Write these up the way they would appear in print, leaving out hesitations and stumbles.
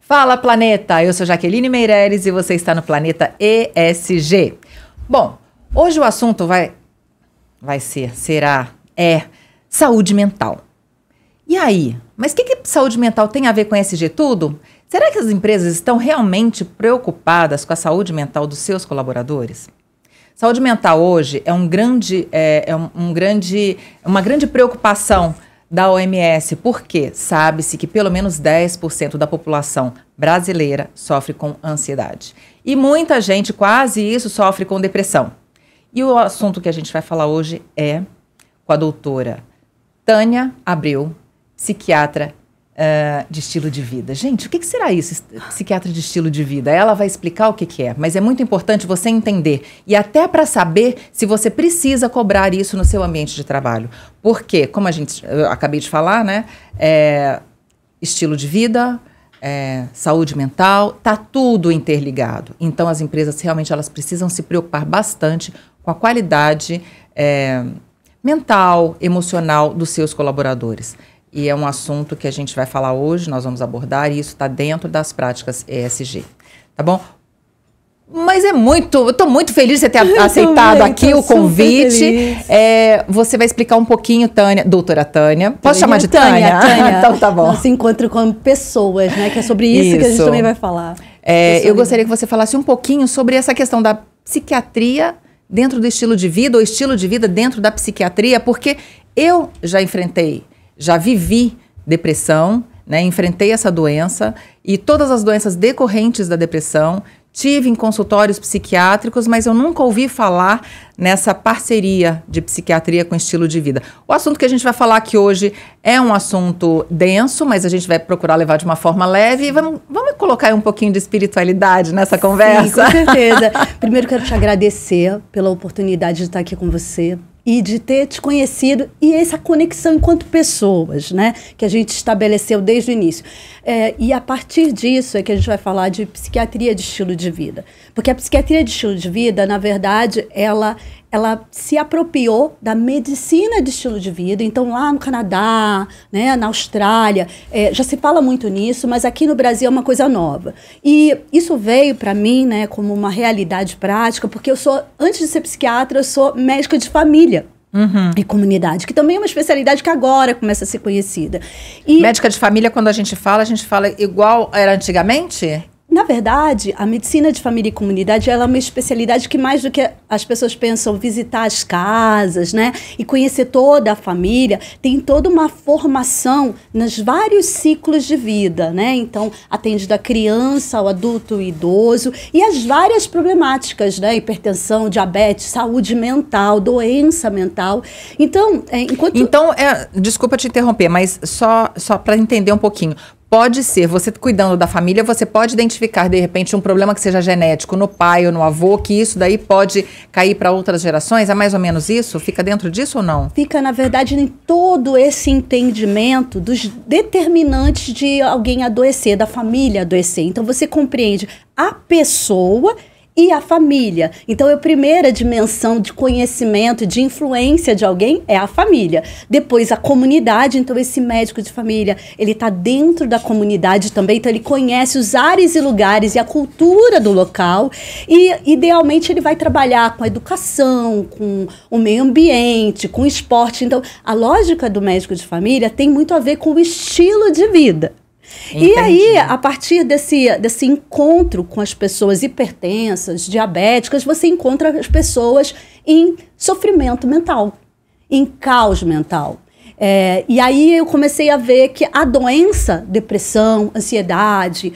Fala, planeta! Eu sou Jaqueline Meireles e você está no Planeta ESG. Bom, hoje o assunto é saúde mental. E aí? Mas o que saúde mental tem a ver com ESG tudo? Será que as empresas estão realmente preocupadas com a saúde mental dos seus colaboradores? Saúde mental hoje é uma grande preocupação da OMS, porque sabe-se que pelo menos 10% da população brasileira sofre com ansiedade. E muita gente, quase isso, sofre com depressão. E o assunto que a gente vai falar hoje é com a doutora Tânia Abreu, psiquiatra de estilo de vida. Gente, o que será isso, psiquiatra de estilo de vida? Ela vai explicar o que é, mas é muito importante você entender e até para saber se você precisa cobrar isso no seu ambiente de trabalho. Porque, como eu acabei de falar, né, estilo de vida, saúde mental, tá tudo interligado. Então, as empresas realmente elas precisam se preocupar bastante com a qualidade mental, emocional dos seus colaboradores. E é um assunto que a gente vai falar hoje, nós vamos abordar, e isso está dentro das práticas ESG, tá bom? Mas eu estou muito feliz de você ter aceitado aqui o convite. Você vai explicar um pouquinho, Tânia, doutora Tânia. Posso chamar de Tânia? Tânia. Então tá bom. Nós se encontra com pessoas, né? Que é sobre isso que a gente também vai falar. Eu gostaria que você falasse um pouquinho sobre essa questão da psiquiatria dentro do estilo de vida, ou estilo de vida dentro da psiquiatria, porque eu já vivi depressão, né? Enfrentei essa doença e todas as doenças decorrentes da depressão, tive em consultórios psiquiátricos, mas eu nunca ouvi falar nessa parceria de psiquiatria com estilo de vida. O assunto que a gente vai falar aqui hoje é um assunto denso, mas a gente vai procurar levar de uma forma leve e vamos colocar aí um pouquinho de espiritualidade nessa conversa? Sim, com certeza. Primeiro quero te agradecer pela oportunidade de estar aqui com você e de ter te conhecido e essa conexão enquanto pessoas, né, que a gente estabeleceu desde o início. E a partir disso é que a gente vai falar de psiquiatria de estilo de vida. Porque a psiquiatria de estilo de vida, na verdade, ela se apropriou da medicina de estilo de vida. Então, lá no Canadá, né, na Austrália, já se fala muito nisso, mas aqui no Brasil é uma coisa nova. E isso veio para mim, né, como uma realidade prática, porque antes de ser psiquiatra, eu sou médica de família. E comunidade, que também é uma especialidade que agora começa a ser conhecida. Médica de família, quando a gente fala igual era antigamente? Na verdade, a medicina de família e comunidade ela é uma especialidade que mais do que as pessoas pensam visitar as casas, né, e conhecer toda a família, tem toda uma formação nos vários ciclos de vida, né? Então, atende da criança ao adulto e idoso e as várias problemáticas, né, hipertensão, diabetes, saúde mental, doença mental. Então, desculpa te interromper, mas só para entender um pouquinho. Pode ser, você cuidando da família, você pode identificar, de repente, um problema que seja genético no pai ou no avô, que isso daí pode cair para outras gerações? É mais ou menos isso? Fica dentro disso ou não? Fica, na verdade, em todo esse entendimento dos determinantes de alguém adoecer, da família adoecer. Então, você compreende a pessoa e a família. Então, a primeira dimensão de conhecimento, de influência de alguém é a família. Depois, a comunidade. Então, esse médico de família, ele está dentro da comunidade também. Então, ele conhece os ares e lugares e a cultura do local. E, idealmente, ele vai trabalhar com a educação, com o meio ambiente, com o esporte. Então, a lógica do médico de família tem muito a ver com o estilo de vida. Entendi. E aí, a partir desse encontro com as pessoas hipertensas, diabéticas, você encontra as pessoas em sofrimento mental, em caos mental. E aí eu comecei a ver que a doença, depressão, ansiedade,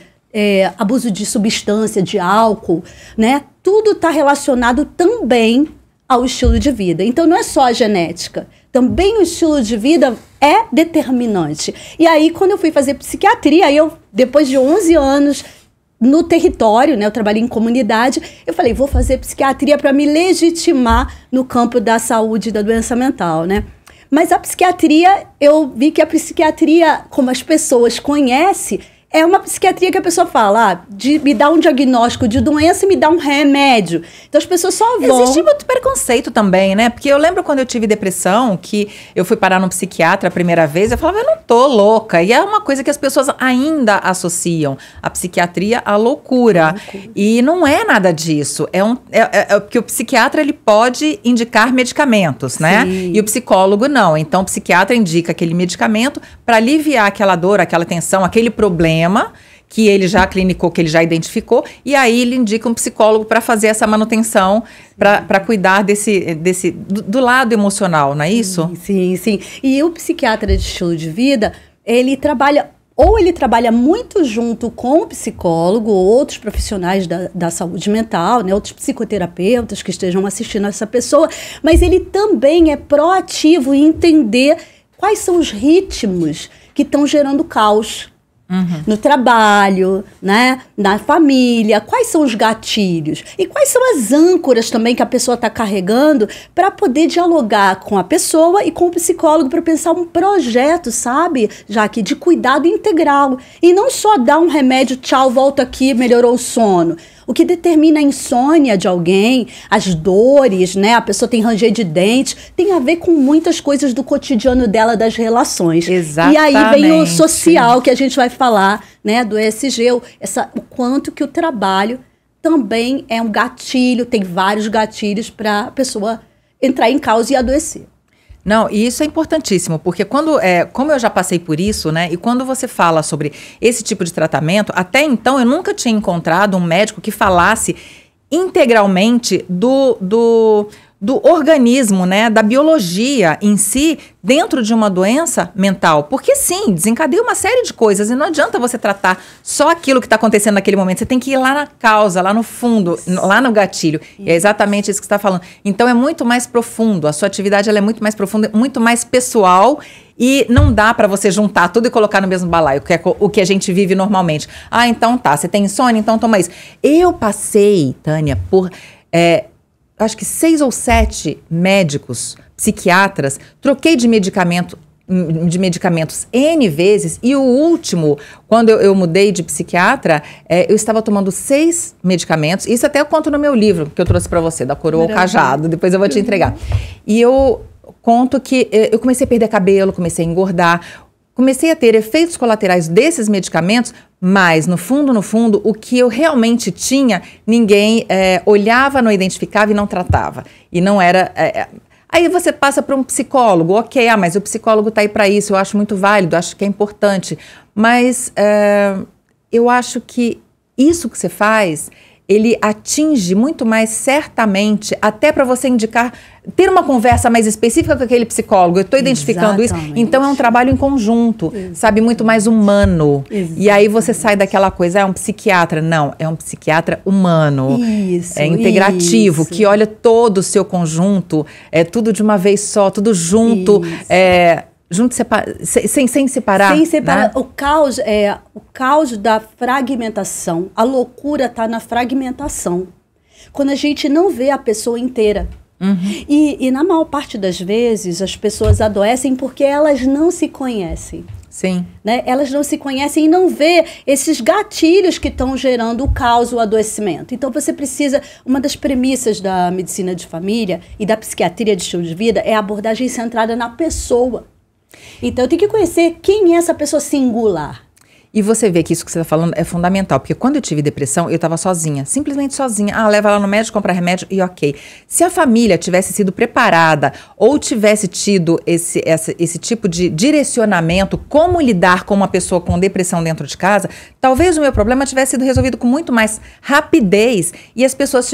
abuso de substância, de álcool, né, tudo está relacionado também ao estilo de vida. Então, não é só a genética. Também o estilo de vida é determinante. E aí, quando eu fui fazer psiquiatria, depois de 11 anos no território, né, eu trabalhei em comunidade, eu falei, vou fazer psiquiatria para me legitimar no campo da saúde e da doença mental, né? Mas a psiquiatria, eu vi que a psiquiatria, como as pessoas conhecem, É uma psiquiatria que a pessoa fala, me dá um diagnóstico de doença e me dá um remédio. Então as pessoas só vão... Existe muito preconceito também, né? Porque eu lembro quando eu tive depressão, que eu fui parar num psiquiatra a primeira vez, eu falava, eu não tô louca. E é uma coisa que as pessoas ainda associam a psiquiatria à loucura. E não é nada disso. Porque o psiquiatra, ele pode indicar medicamentos, né? Sim. E o psicólogo não. Então o psiquiatra indica aquele medicamento para aliviar aquela dor, aquela tensão, aquele problema que ele já clinicou, que ele já identificou, e aí ele indica um psicólogo para fazer essa manutenção, para cuidar do lado emocional, não é isso? Sim, sim. E o psiquiatra de estilo de vida, ele trabalha muito junto com o psicólogo, outros profissionais da saúde mental, né, outros psicoterapeutas que estejam assistindo a essa pessoa, mas ele também é proativo em entender quais são os ritmos que estão gerando caos. No trabalho, né, na família, quais são os gatilhos e quais são as âncoras também que a pessoa está carregando para poder dialogar com a pessoa e com o psicólogo para pensar um projeto, sabe, Jaque, de cuidado integral e não só dar um remédio, tchau, volta aqui, melhorou o sono. O que determina a insônia de alguém, as dores, né? A pessoa tem ranger de dente, tem a ver com muitas coisas do cotidiano dela, das relações. Exatamente. E aí vem o social, que a gente vai falar, né? Do ESG, o quanto que o trabalho também é um gatilho, tem vários gatilhos para a pessoa entrar em causa e adoecer. Não, e isso é importantíssimo, porque como eu já passei por isso, né, e quando você fala sobre esse tipo de tratamento, até então eu nunca tinha encontrado um médico que falasse integralmente do organismo, né, da biologia em si, dentro de uma doença mental. Porque sim, desencadeia uma série de coisas e não adianta você tratar só aquilo que está acontecendo naquele momento. Você tem que ir lá na causa, lá no fundo, lá no gatilho. E é exatamente isso que você está falando. Então é muito mais profundo, a sua atividade ela é muito mais profunda, muito mais pessoal e não dá para você juntar tudo e colocar no mesmo balaio, que é o que a gente vive normalmente. Ah, então tá, você tem insônia, então toma isso. Eu passei, Tânia, por... acho que 6 ou 7 médicos, psiquiatras, troquei de medicamentos N vezes, e o último, quando eu mudei de psiquiatra, eu estava tomando 6 medicamentos, isso até eu conto no meu livro, que eu trouxe para você, da Coroa ao Cajado, depois eu vou te entregar. E eu conto que eu comecei a perder cabelo, comecei a engordar, comecei a ter efeitos colaterais desses medicamentos, mas, no fundo, o que eu realmente tinha, ninguém olhava, não identificava e não tratava. E não era... Aí você passa para um psicólogo, ok, mas o psicólogo está aí para isso, eu acho muito válido, acho que é importante. Mas eu acho que isso que você faz, ele atinge muito mais certamente, até para você indicar, ter uma conversa mais específica com aquele psicólogo. Eu estou identificando isso. Então é um trabalho em conjunto, sabe? Muito mais humano. E aí você sai daquela coisa, é um psiquiatra. Não, é um psiquiatra humano. Isso, é integrativo, que olha todo o seu conjunto, tudo de uma vez só, tudo junto. Sem separar. Sem separar. Né? O caos da fragmentação. A loucura está na fragmentação. Quando a gente não vê a pessoa inteira. E na maior parte das vezes, as pessoas adoecem porque elas não se conhecem. Sim. Né? Elas não se conhecem e não vê esses gatilhos que estão gerando o caos, o adoecimento. Então você precisa, uma das premissas da medicina de família e da psiquiatria de estilo de vida é a abordagem centrada na pessoa. Então eu tenho que conhecer quem é essa pessoa singular. E você vê que isso que você está falando é fundamental, porque quando eu tive depressão, eu estava sozinha, simplesmente sozinha. Ah, leva ela no médico, compra remédio e ok. Se a família tivesse sido preparada ou tivesse tido esse tipo de direcionamento, como lidar com uma pessoa com depressão dentro de casa, talvez o meu problema tivesse sido resolvido com muito mais rapidez e as pessoas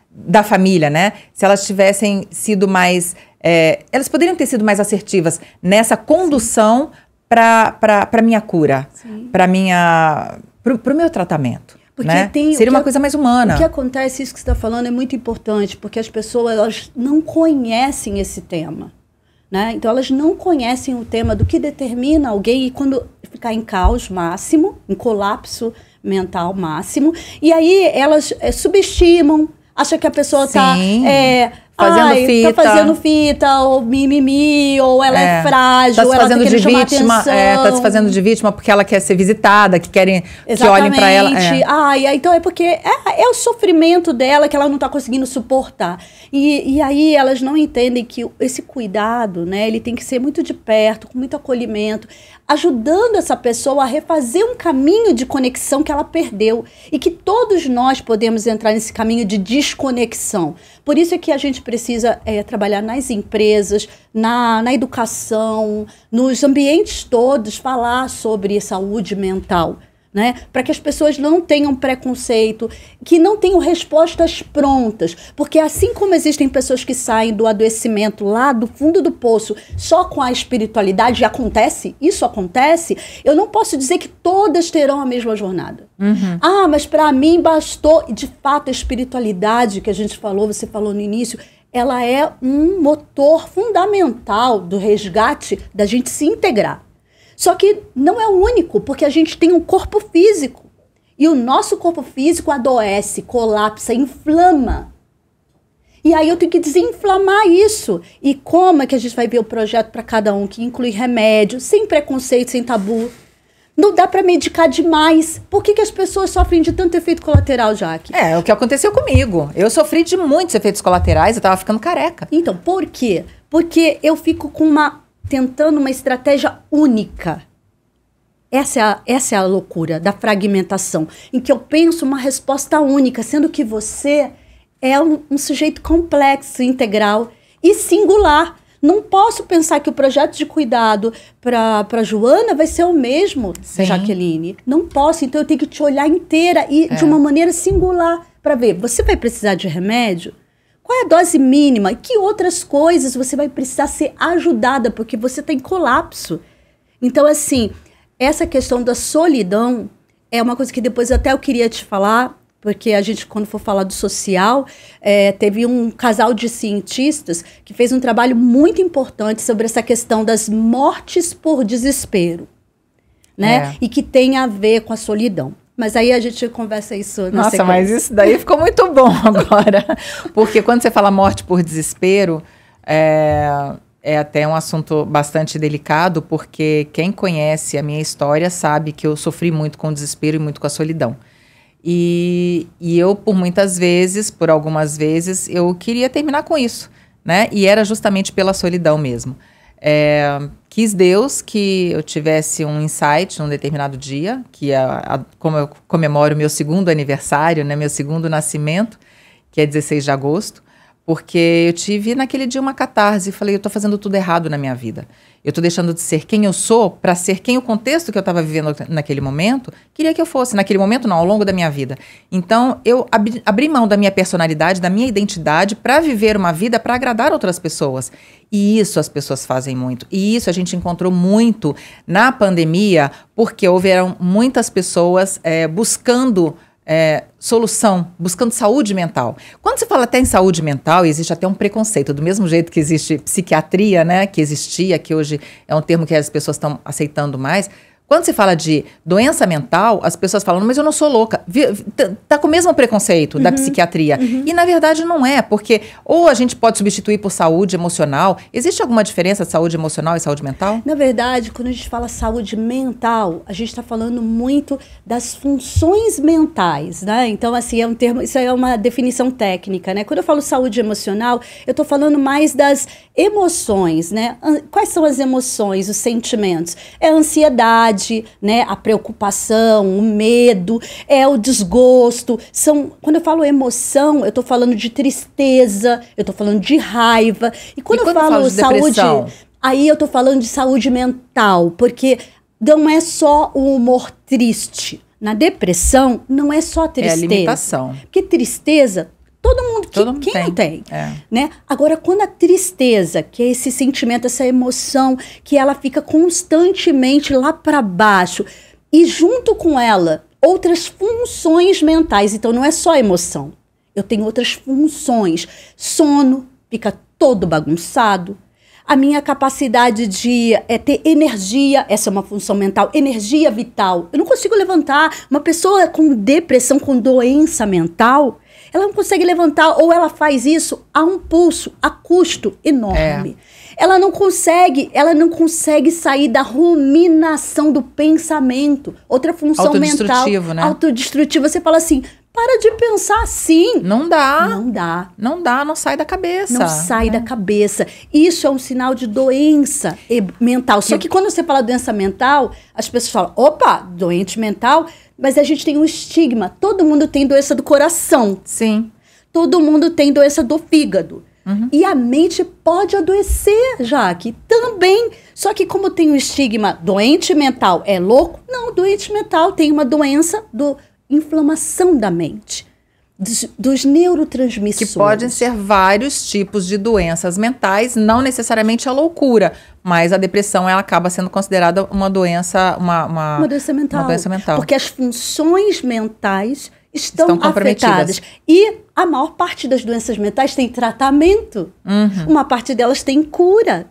da família, né? Se elas tivessem sido mais... elas poderiam ter sido mais assertivas nessa condução para minha cura, para o meu tratamento. Porque né? Seria uma coisa mais humana. O que acontece, isso que você está falando, é muito importante, porque as pessoas elas não conhecem esse tema. Né? Então, elas não conhecem o tema do que determina alguém e quando ficar em caos máximo, em colapso mental máximo, e aí elas subestimam, acham que a pessoa está Fazendo fita. Tá fazendo fita, ou mimimi, ou ela é frágil, tá se ou ela fazendo tá de querendo chamar vítima, atenção. tá se fazendo de vítima porque ela quer ser visitada, que querem que olhem pra ela. Então é porque é o sofrimento dela que ela não tá conseguindo suportar. E aí elas não entendem que esse cuidado, né, ele tem que ser muito de perto, com muito acolhimento, ajudando essa pessoa a refazer um caminho de conexão que ela perdeu. E que todos nós podemos entrar nesse caminho de desconexão. Por isso é que a gente precisa trabalhar nas empresas, na educação, nos ambientes todos, falar sobre saúde mental. Né? Para que as pessoas não tenham preconceito, que não tenham respostas prontas, porque assim como existem pessoas que saem do adoecimento lá do fundo do poço só com a espiritualidade, e isso acontece, eu não posso dizer que todas terão a mesma jornada. Mas para mim bastou, de fato a espiritualidade que a gente falou, você falou no início, ela é um motor fundamental do resgate da gente se integrar. Só que não é o único, porque a gente tem um corpo físico. E o nosso corpo físico adoece, colapsa, inflama. E aí eu tenho que desinflamar isso. E como é que a gente vai ver o projeto para cada um, que inclui remédio, sem preconceito, sem tabu. Não dá para medicar demais. Por que as pessoas sofrem de tanto efeito colateral, Jaque? É o que aconteceu comigo. Eu sofri de muitos efeitos colaterais, eu tava ficando careca. Então, por quê? Porque eu fico tentando uma estratégia única. Essa é a loucura da fragmentação, em que eu penso uma resposta única, sendo que você é um sujeito complexo, integral e singular. Não posso pensar que o projeto de cuidado para Joana vai ser o mesmo, Sim. Jaqueline. Não posso, então eu tenho que te olhar inteira e de uma maneira singular para ver. Você vai precisar de remédio? Qual é a dose mínima? E que outras coisas você vai precisar ser ajudada, porque você está em colapso. Então, assim, essa questão da solidão é uma coisa que depois até eu queria te falar, porque a gente, quando for falar do social, teve um casal de cientistas que fez um trabalho muito importante sobre essa questão das mortes por desespero, né? E que tem a ver com a solidão. Mas aí a gente conversa isso na sequência. Mas isso daí ficou muito bom agora. Porque quando você fala morte por desespero, é até um assunto bastante delicado, porque quem conhece a minha história sabe que eu sofri muito com o desespero e muito com a solidão. E eu, por algumas vezes, eu queria terminar com isso, né? E era justamente pela solidão mesmo. Quis Deus que eu tivesse um insight num determinado dia, que como eu comemoro meu 2º aniversário, né, meu 2º nascimento, que é 16 de agosto, porque eu tive naquele dia uma catarse e falei, eu estou fazendo tudo errado na minha vida. Eu estou deixando de ser quem eu sou para ser quem o contexto que eu estava vivendo naquele momento queria que eu fosse. Naquele momento não, ao longo da minha vida. Então, eu abri mão da minha personalidade, da minha identidade para viver uma vida para agradar outras pessoas. E isso as pessoas fazem muito. E isso a gente encontrou muito na pandemia, porque houveram muitas pessoas buscando solução, buscando saúde mental. Quando se fala até em saúde mental, existe até um preconceito, do mesmo jeito que existe psiquiatria, né, que existia, que hoje é um termo que as pessoas estão aceitando mais. Quando se fala de doença mental, as pessoas falam, mas eu não sou louca. Tá com o mesmo preconceito da psiquiatria. E, na verdade, não é, porque ou a gente pode substituir por saúde emocional. Existe alguma diferença de saúde emocional e saúde mental? Na verdade, quando a gente fala saúde mental, a gente está falando muito das funções mentais, né? Então, assim, é um termo, isso é uma definição técnica, né? Quando eu falo saúde emocional, eu estou falando mais das emoções, né? Quais são as emoções, os sentimentos? É a ansiedade, né, a preocupação, o medo, o desgosto. Quando eu falo emoção, eu estou falando de tristeza, eu estou falando de raiva. E quando eu falo de depressão? Aí eu estou falando de saúde mental, porque não é só o humor triste. Na depressão, não é só tristeza. É a limitação. Porque tristeza, todo mundo quem não tem, né? Agora, quando a tristeza, que é esse sentimento, essa emoção, que ela fica constantemente lá para baixo, e junto com ela, outras funções mentais. Então, não é só emoção. Eu tenho outras funções. Sono fica todo bagunçado. A minha capacidade de ter energia, essa é uma função mental, energia vital. Eu não consigo levantar. Uma pessoa com depressão, com doença mental, Ela não consegue levantar, ou ela faz isso a um pulso, a custo enorme. Ela não consegue sair da ruminação do pensamento. Outra função mental, né? autodestrutiva. Você fala assim, para de pensar assim. Não dá. Não sai da cabeça. Não sai da cabeça. Isso é um sinal de doença mental. Só que quando você fala doença mental, as pessoas falam, opa, doente mental, mas a gente tem um estigma. Todo mundo tem doença do coração. Sim. Todo mundo tem doença do fígado. E a mente pode adoecer, Jaque, também. Só que como tem um estigma, doente mental é louco? Não, doente mental tem uma doença do inflamação da mente, dos neurotransmissores. Que podem ser vários tipos de doenças mentais, não necessariamente a loucura, mas a depressão ela acaba sendo considerada uma doença, uma doença mental. Porque as funções mentais estão afetadas. E a maior parte das doenças mentais tem tratamento. Uma parte delas tem cura.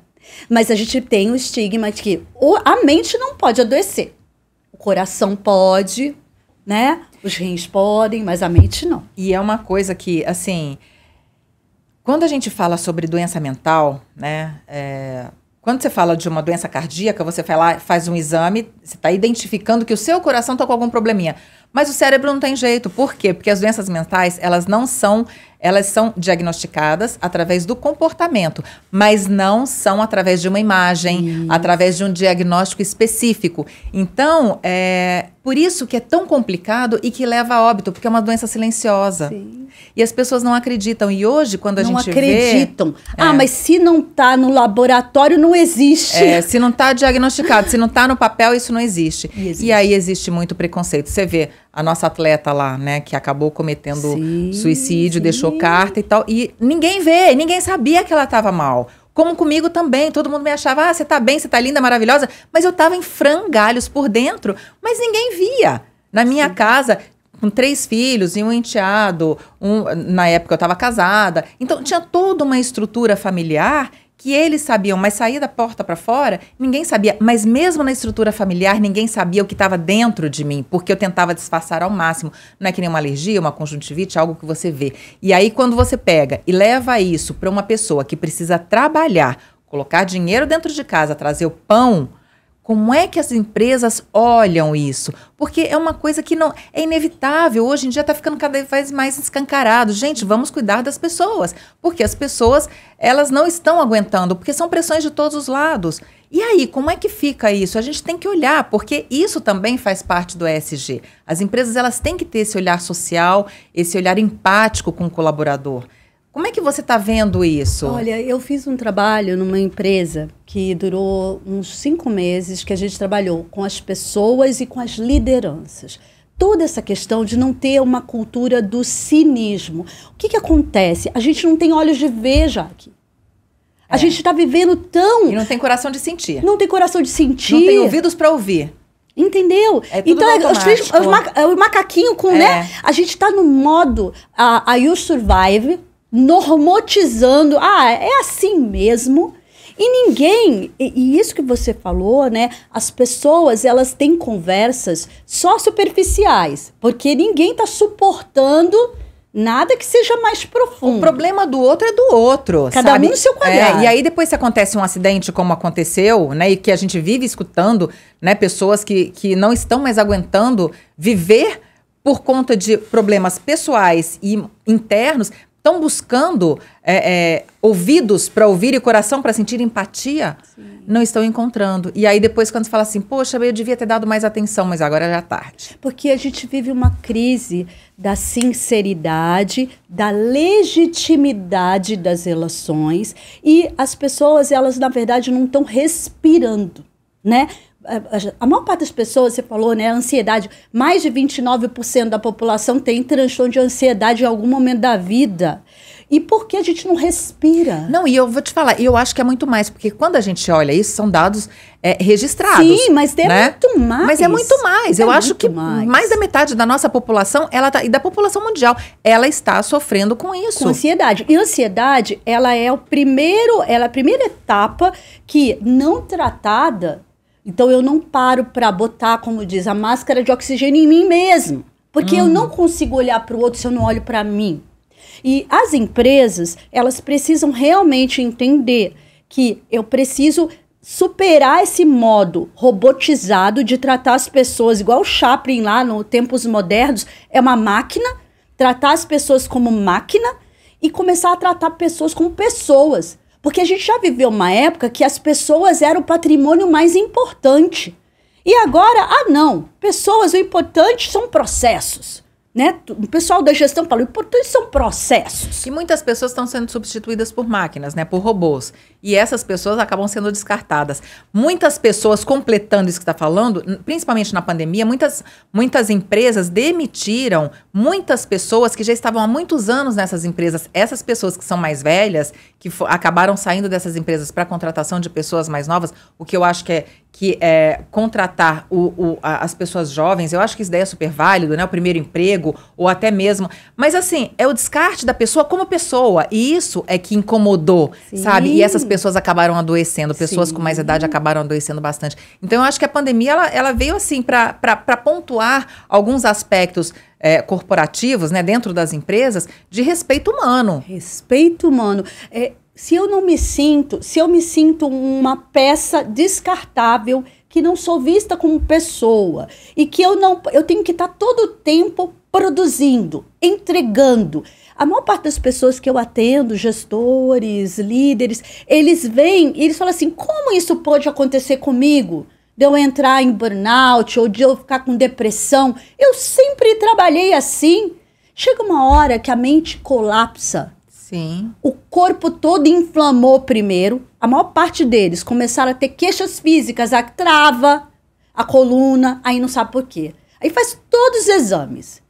Mas a gente tem o estigma de que a mente não pode adoecer. O coração pode, né? Os rins podem, mas a mente não. E é uma coisa que, assim, quando a gente fala sobre doença mental, né? Quando você fala de uma doença cardíaca, você vai lá, faz um exame, você está identificando que o seu coração está com algum probleminha. Mas o cérebro não tem jeito. Por quê? Porque as doenças mentais, elas são diagnosticadas através do comportamento, mas não são através de uma imagem, através de um diagnóstico específico. Então, por isso que é tão complicado e que leva a óbito, porque é uma doença silenciosa. Sim. E as pessoas não acreditam. E hoje, quando a gente vê... Não acreditam. Mas se não está no laboratório, não existe. Se não está diagnosticado, se não está no papel, isso não existe. E aí existe muito preconceito. Você vê a nossa atleta lá, né, que acabou cometendo suicídio, deixou carta e tal, e ninguém vê, ninguém sabia que ela estava mal. Como comigo também, todo mundo me achava, você tá bem, você tá linda, maravilhosa, mas eu tava em frangalhos por dentro, mas ninguém via. Na minha casa, com 3 filhos e um enteado, na época eu estava casada, então tinha toda uma estrutura familiar que eles sabiam, mas sair da porta para fora, ninguém sabia. Mas mesmo na estrutura familiar, ninguém sabia o que estava dentro de mim, porque eu tentava disfarçar ao máximo. Não é que nem uma alergia, uma conjuntivite, algo que você vê. E aí, quando você pega e leva isso para uma pessoa que precisa trabalhar, colocar dinheiro dentro de casa, trazer o pão, como é que as empresas olham isso? Porque é uma coisa que não é inevitável. Hoje em dia está ficando cada vez mais escancarado. Gente, vamos cuidar das pessoas. Porque as pessoas, elas não estão aguentando, porque são pressões de todos os lados. E aí, como é que fica isso? A gente tem que olhar, porque isso também faz parte do ESG. As empresas, elas têm que ter esse olhar social, esse olhar empático com o colaborador. Como é que você está vendo isso? Olha, eu fiz um trabalho numa empresa que durou uns 5 meses, que a gente trabalhou com as pessoas e com as lideranças. Toda essa questão de não ter uma cultura do cinismo. O que acontece? A gente não tem olhos de ver, Jaque. A gente está vivendo tão... E não tem coração de sentir. Não tem coração de sentir. Não tem ouvidos para ouvir. Entendeu? É tudo então, o macaquinho com, né? A gente está no modo You Survive, normotizando, é assim mesmo, e ninguém, e isso que você falou, né, as pessoas, elas têm conversas só superficiais, porque ninguém está suportando nada que seja mais profundo. O problema do outro é do outro, cada um no seu quadrado. E aí depois se acontece um acidente como aconteceu, né, e que a gente vive escutando, né, pessoas que não estão mais aguentando viver por conta de problemas pessoais e internos, estão buscando ouvidos para ouvir e coração para sentir empatia, não estão encontrando. E aí depois quando você fala assim, poxa, eu devia ter dado mais atenção, mas agora já é tarde. Porque a gente vive uma crise da sinceridade, da legitimidade das relações, e as pessoas, elas na verdade não estão respirando, né? A maior parte das pessoas, você falou, né, a ansiedade, mais de 29% da população tem transtorno de ansiedade em algum momento da vida. E por que a gente não respira? Não, e eu vou te falar, eu acho que é muito mais, porque quando a gente olha isso, são dados registrados. Sim, mas é muito mais. Mas é muito mais. Eu acho que mais da metade da nossa população, e da população mundial, ela está sofrendo com isso. Com ansiedade. E ansiedade, ela é a primeira etapa que, não tratada, então eu não paro para botar, como diz, a máscara de oxigênio em mim mesmo. Porque eu não consigo olhar para o outro se eu não olho para mim. E as empresas, elas precisam realmente entender que eu preciso superar esse modo robotizado de tratar as pessoas, igual o Chaplin lá no Tempos Modernos, é uma máquina, tratar as pessoas como máquina e começar a tratar pessoas como pessoas. Porque a gente já viveu uma época que as pessoas eram o patrimônio mais importante. E agora, não, pessoas, o importante são processos. Né? O pessoal da gestão fala, o importante são processos. E muitas pessoas estão sendo substituídas por máquinas, né? Por robôs. E essas pessoas acabam sendo descartadas. Muitas pessoas, completando isso que você está falando, principalmente na pandemia, muitas empresas demitiram muitas pessoas que já estavam há muitos anos nessas empresas. Essas pessoas que são mais velhas, que acabaram saindo dessas empresas para contratação de pessoas mais novas, o que eu acho que é contratar as pessoas jovens, eu acho que isso daí é super válido, né? O primeiro emprego, ou até mesmo... Mas assim, é o descarte da pessoa como pessoa, e isso é que incomodou, sabe? E essas pessoas acabaram adoecendo, pessoas com mais idade acabaram adoecendo bastante. Então eu acho que a pandemia, ela veio assim para pontuar alguns aspectos corporativos, né? Dentro das empresas, de respeito humano. Respeito humano. Se eu me sinto uma peça descartável, que não sou vista como pessoa, e que eu tenho que estar todo o tempo produzindo, entregando. A maior parte das pessoas que eu atendo, gestores, líderes, eles vêm e eles falam assim, como isso pode acontecer comigo? De eu entrar em burnout ou de eu ficar com depressão? Eu sempre trabalhei assim. Chega uma hora que a mente colapsa. Sim. O corpo todo inflamou primeiro. A maior parte deles começaram a ter queixas físicas, a trava, a coluna, aí não sabe por quê. Aí faz todos os exames.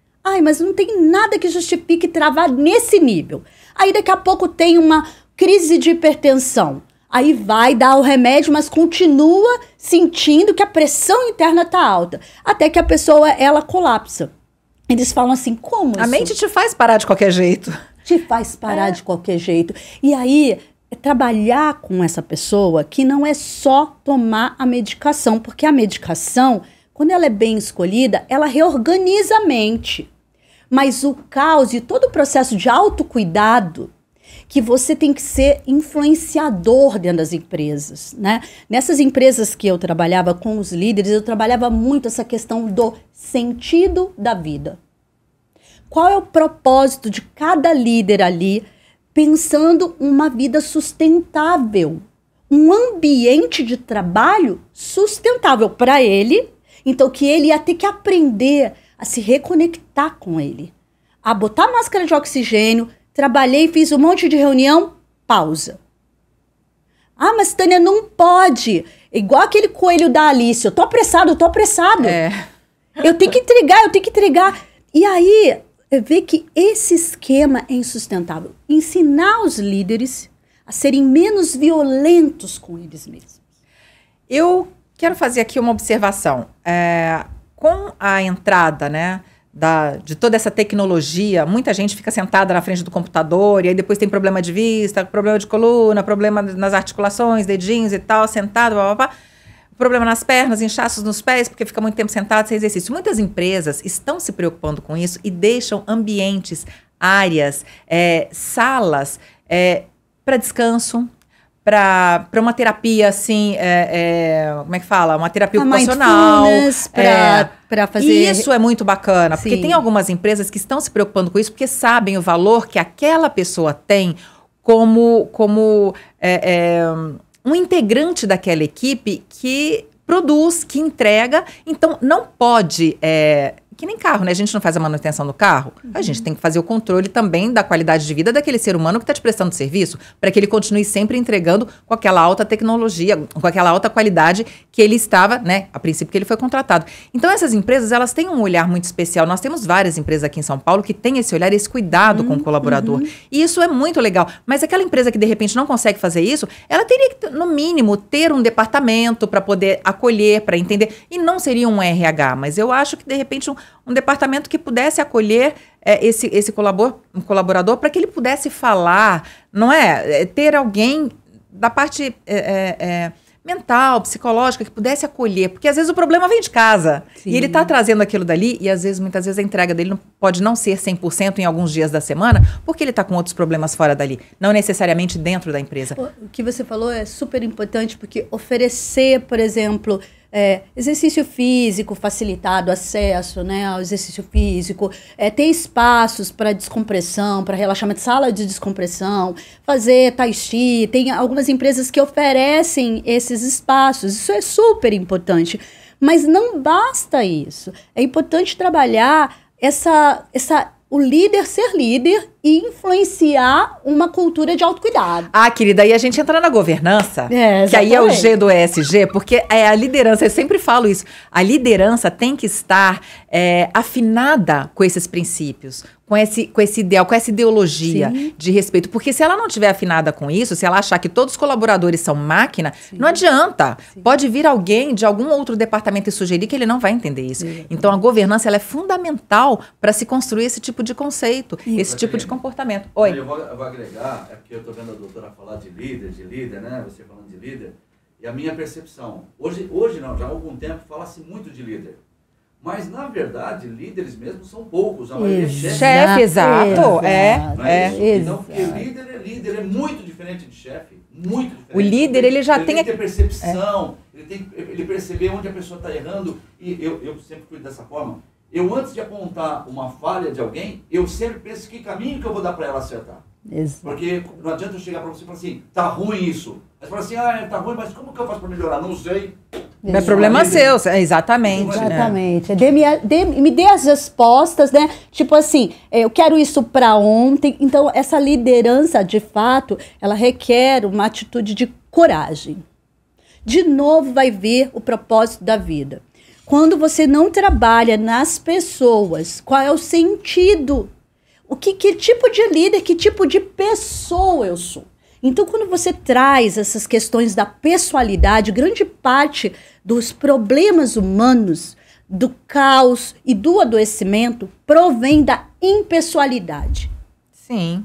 Mas não tem nada que justifique travar nesse nível. Aí daqui a pouco tem uma crise de hipertensão. Aí vai dar o remédio, mas continua sentindo que a pressão interna tá alta. Até que a pessoa, ela colapsa. Eles falam assim, como isso? A mente te faz parar de qualquer jeito. Te faz parar de qualquer jeito. E aí, trabalhar com essa pessoa que não é só tomar a medicação, porque a medicação, quando ela é bem escolhida, ela reorganiza a mente. Mas o caos e todo o processo de autocuidado, que você tem que ser influenciador dentro das empresas, né? Nessas empresas que eu trabalhava com os líderes, eu trabalhava muito essa questão do sentido da vida. Qual é o propósito de cada líder ali, pensando uma vida sustentável, um ambiente de trabalho sustentável para ele, então que ele ia ter que aprender a se reconectar com ele, a botar máscara de oxigênio, trabalhei, fiz um monte de reunião, pausa. Mas Tânia, não pode, igual aquele coelho da Alice, eu tô apressado. Eu tenho que entregar, E aí... ver que esse esquema é insustentável. Ensinar os líderes a serem menos violentos com eles mesmos. Eu quero fazer aqui uma observação. Com a entrada, né, de toda essa tecnologia, muita gente fica sentada na frente do computador e aí depois tem problema de vista, problema de coluna, problema nas articulações, dedinhos e tal, sentado, problema nas pernas, inchaços nos pés, porque fica muito tempo sentado sem exercício. Muitas empresas estão se preocupando com isso e deixam ambientes, áreas, salas para descanso, para uma terapia, assim, como é que fala? Uma terapia ocupacional. Para fazer... E isso é muito bacana, porque Sim. tem algumas empresas que estão se preocupando com isso, porque sabem o valor que aquela pessoa tem como um integrante daquela equipe que produz, que entrega. Então, não pode... que nem carro, né? A gente não faz a manutenção do carro. A gente tem que fazer o controle também da qualidade de vida daquele ser humano que está te prestando serviço, para que ele continue sempre entregando com aquela alta tecnologia, com aquela alta qualidade que ele estava, né? A princípio que ele foi contratado. Então, essas empresas, elas têm um olhar muito especial. Nós temos várias empresas aqui em São Paulo que têm esse olhar, esse cuidado com o colaborador. E isso é muito legal. Mas aquela empresa que, de repente, não consegue fazer isso, ela teria que, no mínimo, ter um departamento para poder acolher, para entender. E não seria um RH, mas eu acho que, de repente, um departamento que pudesse acolher esse colaborador para que ele pudesse falar, não é? Ter alguém da parte mental, psicológica, que pudesse acolher. Porque às vezes o problema vem de casa. Sim. E ele está trazendo aquilo dali, e às vezes, muitas vezes, a entrega dele pode não ser 100% em alguns dias da semana, porque ele está com outros problemas fora dali. Não necessariamente dentro da empresa. O que você falou é super importante, porque oferecer, por exemplo, exercício físico, facilitado, acesso, né, ao exercício físico, ter espaços para descompressão, para relaxamento, sala de descompressão, fazer tai chi, tem algumas empresas que oferecem esses espaços, isso é super importante, mas não basta isso, é importante trabalhar o líder ser líder e influenciar uma cultura de autocuidado. Ah, querida, aí a gente entra na governança, que aí é o G do ESG, porque a liderança, eu sempre falo isso, a liderança tem que estar afinada com esses princípios, com esse ideal, com essa ideologia Sim. de respeito. Porque se ela não estiver afinada com isso, se ela achar que todos os colaboradores são máquina, Sim. não adianta. Sim. Pode vir alguém de algum outro departamento e sugerir que ele não vai entender isso. Sim. Então, a governança ela é fundamental para se construir esse tipo de conceito, esse tipo de comportamento. Oi. Eu vou agregar, é porque eu estou vendo a doutora falar de líder, né? Você falando de líder. E a minha percepção, hoje não, já há algum tempo fala-se muito de líder. Mas, na verdade, líderes mesmo são poucos. A maioria é chefe. Chefe, exato. Não é isso? Então, Então, porque líder é muito diferente de chefe. Muito diferente. O líder, ele já tem que ter percepção, ele perceber onde a pessoa está errando. E eu sempre fui dessa forma. Eu, antes de apontar uma falha de alguém, eu sempre penso que caminho que eu vou dar para ela acertar. Exato. Porque não adianta eu chegar para você e falar assim, tá ruim isso. Aí você fala assim, tá ruim, mas como que eu faço para melhorar? Não sei. Não é problema seu, exatamente. Exatamente. Me dê as respostas, né? Tipo assim, eu quero isso para ontem. Então, essa liderança, de fato, ela requer uma atitude de coragem. De novo, vai ver o propósito da vida. Quando você não trabalha nas pessoas, qual é o sentido? Que tipo de líder, que tipo de pessoa eu sou? Então, quando você traz essas questões da pessoalidade, grande parte dos problemas humanos, do caos e do adoecimento provém da impessoalidade. Sim.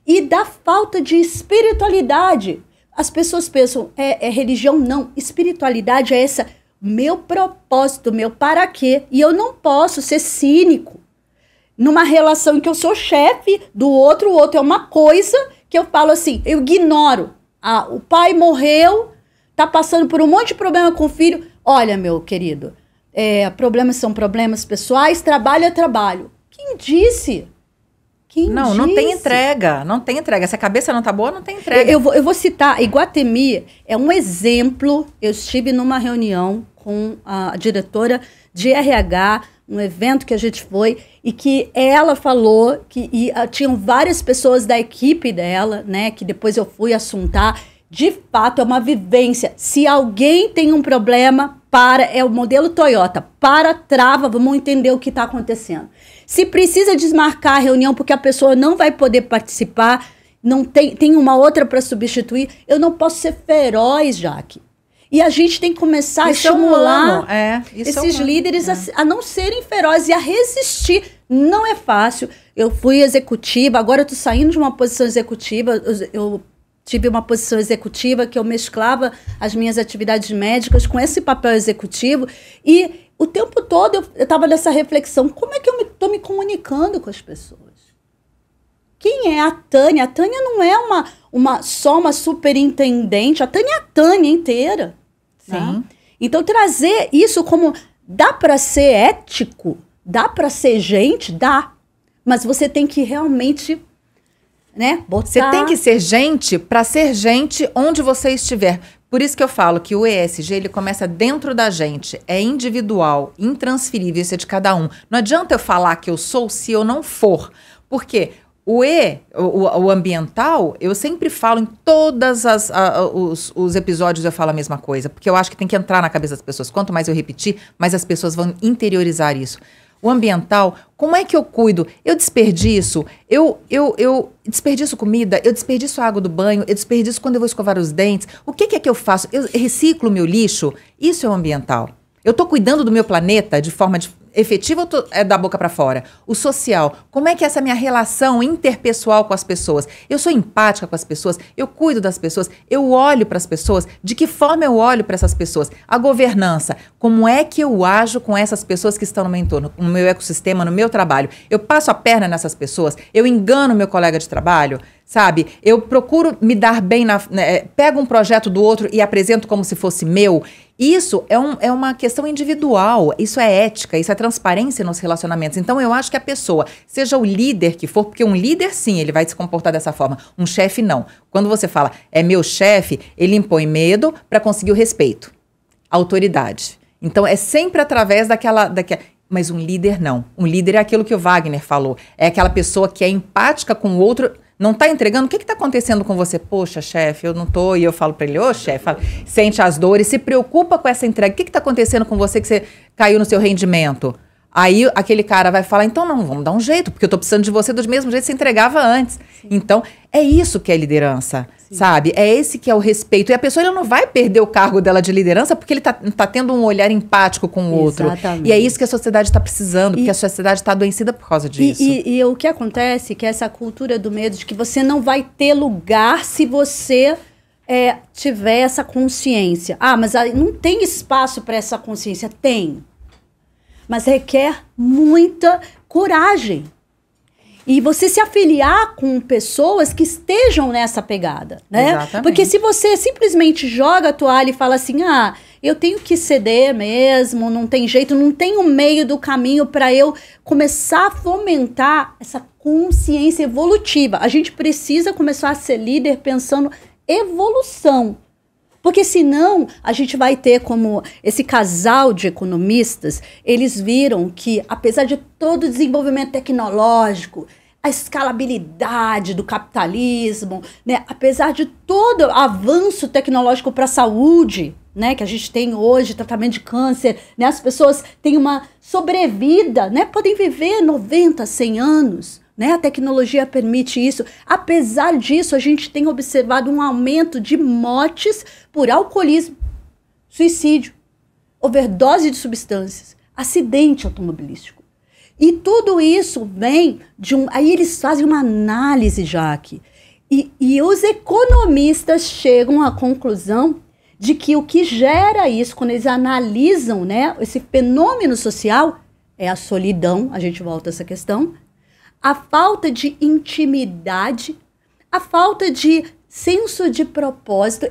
E da falta de espiritualidade. As pessoas pensam, é religião? Não. Espiritualidade é essa, meu propósito, meu para quê. E eu não posso ser cínico numa relação em que eu sou chefe do outro, o outro é uma coisa que eu falo assim, eu ignoro. O pai morreu, tá passando por um monte de problema com o filho. Olha, meu querido, problemas são problemas pessoais, trabalho é trabalho. Quem disse? Não tem entrega, não tem entrega. Se a cabeça não tá boa, não tem entrega. Eu vou citar, Iguatemi é um exemplo. Eu estive numa reunião com a diretora de RH, um evento que a gente foi, e que ela falou que tinham várias pessoas da equipe dela, né, que depois eu fui assuntar. De fato, é uma vivência. Se alguém tem um problema, é o modelo Toyota. Trava, vamos entender o que está acontecendo. Se precisa desmarcar a reunião porque a pessoa não vai poder participar, não tem uma outra para substituir, eu não posso ser feroz, Jaque. E a gente tem que começar a estimular esses líderes a não serem ferozes e a resistir. Não é fácil. Eu fui executiva, agora eu estou saindo de uma posição executiva, eu tive uma posição executiva que eu mesclava as minhas atividades médicas com esse papel executivo e o tempo todo eu estava nessa reflexão, como é que eu estou me comunicando com as pessoas? Quem é a Tânia? A Tânia não é só uma superintendente, a Tânia é a Tânia inteira. Sim. Né? Então trazer isso como, dá para ser ético? Dá para ser gente? Dá. Mas você tem que realmente... né? Você tem que ser gente para ser gente onde você estiver. Por isso que eu falo que o ESG ele começa dentro da gente, é individual, intransferível, isso é de cada um. Não adianta eu falar que eu sou se eu não for, porque o ambiental, eu sempre falo em todos os episódios eu falo a mesma coisa, porque eu acho que tem que entrar na cabeça das pessoas. Quanto mais eu repetir, mais as pessoas vão interiorizar isso. O ambiental, como é que eu cuido? Eu desperdiço, eu desperdiço comida, eu desperdiço a água do banho, eu desperdiço quando eu vou escovar os dentes. O que é que eu faço? Eu reciclo meu lixo? Isso é o ambiental. Eu estou cuidando do meu planeta de forma efetiva ou é da boca para fora? O social, como é que é essa minha relação interpessoal com as pessoas? Eu sou empática com as pessoas, eu cuido das pessoas, eu olho para as pessoas, de que forma eu olho para essas pessoas? A governança, como é que eu ajo com essas pessoas que estão no meu entorno, no meu ecossistema, no meu trabalho? Eu passo a perna nessas pessoas? Eu engano meu colega de trabalho? Sabe? Eu procuro me dar bem, pego um projeto do outro e apresento como se fosse meu. Isso é uma questão individual, isso é ética, isso é transparência nos relacionamentos. Então eu acho que a pessoa, seja o líder que for, porque um líder sim, ele vai se comportar dessa forma, um chefe não. Quando você fala, é meu chefe, ele impõe medo para conseguir o respeito, autoridade. Então é sempre através daquela. Mas um líder não. Um líder é aquilo que o Wagner falou, é aquela pessoa que é empática com o outro. Não está entregando? O que está acontecendo com você? Poxa, chefe, eu não tô. E eu falo para ele, ô chefe, sente as dores, se preocupa com essa entrega. O que está acontecendo com você que você caiu no seu rendimento? Aí aquele cara vai falar, então não, vamos dar um jeito, porque eu estou precisando de você do mesmo jeito que você entregava antes. Sim. Então, é isso que é liderança, sim, sabe? É esse que é o respeito. E a pessoa ela não vai perder o cargo dela de liderança porque ele tá tendo um olhar empático com o outro. Exatamente. E é isso que a sociedade está precisando, porque a sociedade está adoecida por causa disso. E o que acontece é que essa cultura do medo de que você não vai ter lugar se você tiver essa consciência. Ah, mas não tem espaço para essa consciência. Tem. Mas requer muita coragem. E você se afiliar com pessoas que estejam nessa pegada, né? Exatamente. Porque se você simplesmente joga a toalha e fala assim, eu tenho que ceder mesmo, não tem jeito, não tem um meio do caminho para eu começar a fomentar essa consciência evolutiva. A gente precisa começar a ser líder pensando evolução. Porque senão a gente vai ter como esse casal de economistas, eles viram que apesar de todo o desenvolvimento tecnológico, a escalabilidade do capitalismo, né, apesar de todo o avanço tecnológico para a saúde, né, que a gente tem hoje, tratamento de câncer, né, as pessoas têm uma sobrevida, né, podem viver 90, 100 anos. Né? A tecnologia permite isso. Apesar disso, a gente tem observado um aumento de mortes por alcoolismo, suicídio, overdose de substâncias, acidente automobilístico. E tudo isso vem de aí eles fazem uma análise, Jaque. E os economistas chegam à conclusão de que o que gera isso, quando eles analisam, né, esse fenômeno social, é a solidão, a gente volta a essa questão, a falta de intimidade, a falta de senso de propósito.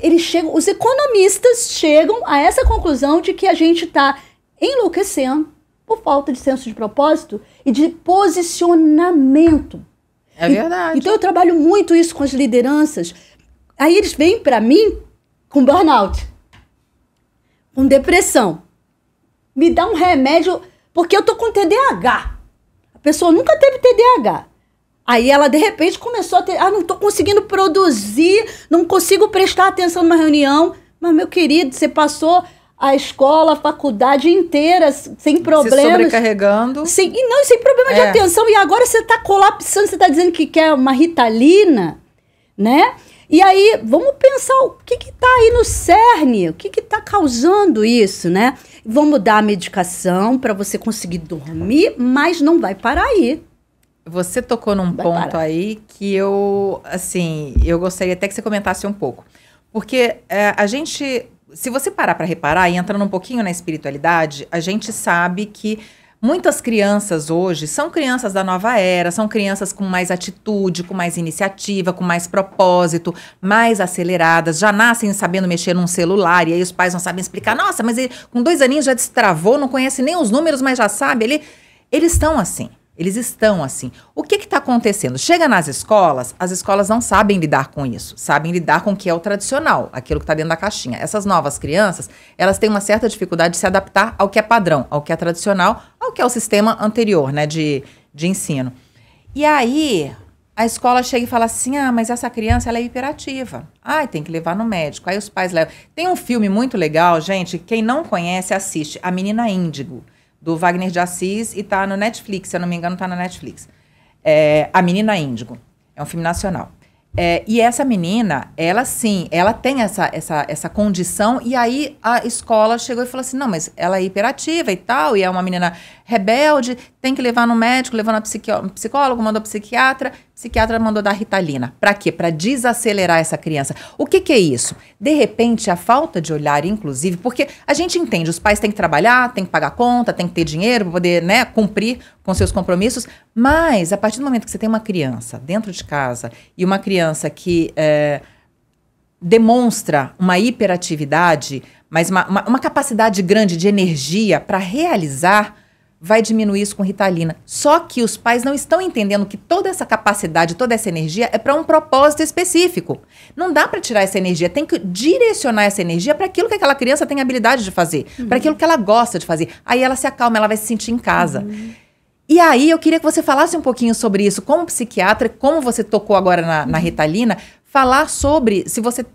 Os economistas chegam a essa conclusão de que a gente está enlouquecendo por falta de senso de propósito e de posicionamento. É verdade. Então eu trabalho muito isso com as lideranças. Aí eles vêm para mim com burnout, com depressão. Me dá um remédio, porque eu tô com TDAH. A pessoa nunca teve TDAH. Aí ela, de repente, começou a ter... não tô conseguindo produzir, não consigo prestar atenção numa reunião. Mas, meu querido, você passou a escola, a faculdade inteira sem problemas. Se sobrecarregando. Sem problema de atenção. E agora você tá colapsando, você tá dizendo que quer uma Ritalina, né? E aí, vamos pensar o que tá aí no cerne, o que tá causando isso, né? Vamos dar a medicação para você conseguir dormir, mas não vai parar aí. Você tocou num ponto aí que eu gostaria até que você comentasse um pouco. Porque a gente, se você parar para reparar e entrando um pouquinho na espiritualidade, a gente sabe que muitas crianças hoje são crianças da nova era, são crianças com mais atitude, com mais iniciativa, com mais propósito, mais aceleradas, já nascem sabendo mexer num celular, e aí os pais não sabem explicar. Nossa, mas ele com 2 aninhos já destravou, não conhece nem os números, mas já sabe. Eles estão assim. Eles estão assim. O que está acontecendo? Chega nas escolas, as escolas não sabem lidar com isso. Sabem lidar com o que é o tradicional, aquilo que está dentro da caixinha. Essas novas crianças, elas têm uma certa dificuldade de se adaptar ao que é padrão, ao que é tradicional, ao que é o sistema anterior, né, de ensino. E aí, a escola chega e fala assim, mas essa criança ela é hiperativa. Tem que levar no médico. Aí os pais levam. Tem um filme muito legal, gente, quem não conhece, assiste, A Menina Índigo, do Wagner de Assis, e tá no Netflix, se eu não me engano, tá na Netflix. A Menina Índigo. É um filme nacional. E essa menina, ela sim, ela tem essa condição, e aí a escola chegou e falou assim, não, mas ela é hiperativa e tal, e é uma menina rebelde, tem que levar no médico, levou no psicólogo, mandou psiquiatra mandou dar Ritalina. Pra quê? Pra desacelerar essa criança. O que é isso? De repente, a falta de olhar, inclusive, porque a gente entende, os pais têm que trabalhar, têm que pagar conta, têm que ter dinheiro para poder, né, cumprir com seus compromissos, mas a partir do momento que você tem uma criança dentro de casa e uma criança que demonstra uma hiperatividade, mas uma capacidade grande de energia para realizar, vai diminuir isso com Ritalina. Só que os pais não estão entendendo que toda essa capacidade, toda essa energia é para um propósito específico. Não dá para tirar essa energia, tem que direcionar essa energia para aquilo que aquela criança tem habilidade de fazer, para aquilo que ela gosta de fazer. Aí ela se acalma, ela vai se sentir em casa. E aí eu queria que você falasse um pouquinho sobre isso, como psiquiatra, como você tocou agora na Ritalina, falar sobre, se você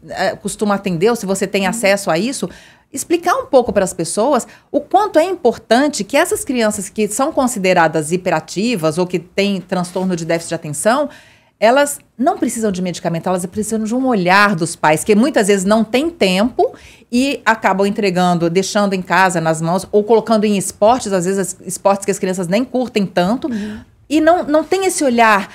costuma atender ou se você tem acesso a isso, explicar um pouco para as pessoas o quanto é importante que essas crianças que são consideradas hiperativas ou que têm transtorno de déficit de atenção, elas não precisam de medicamento, elas precisam de um olhar dos pais, que muitas vezes não tem tempo e acabam entregando, deixando em casa, nas mãos, ou colocando em esportes, às vezes esportes que as crianças nem curtem tanto, e não tem esse olhar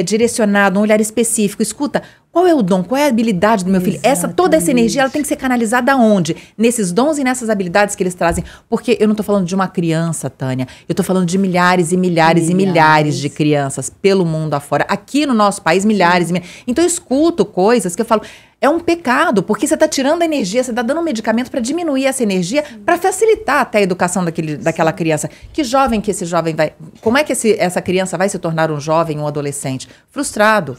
direcionado, um olhar específico. Escuta, qual é o dom, qual é a habilidade do meu filho? Toda essa energia, ela tem que ser canalizada aonde? Nesses dons e nessas habilidades que eles trazem. Porque eu não estou falando de uma criança, Tânia. Eu estou falando de milhares e milhares e milhares de crianças pelo mundo afora. Aqui no nosso país, milhares e milhares. Então eu escuto coisas que eu falo, é um pecado, porque você está tirando a energia, você está dando um medicamento para diminuir essa energia, para facilitar até a educação daquela criança. Que jovem que esse jovem vai... Como é que essa criança vai se tornar um jovem, um adolescente? Frustrado,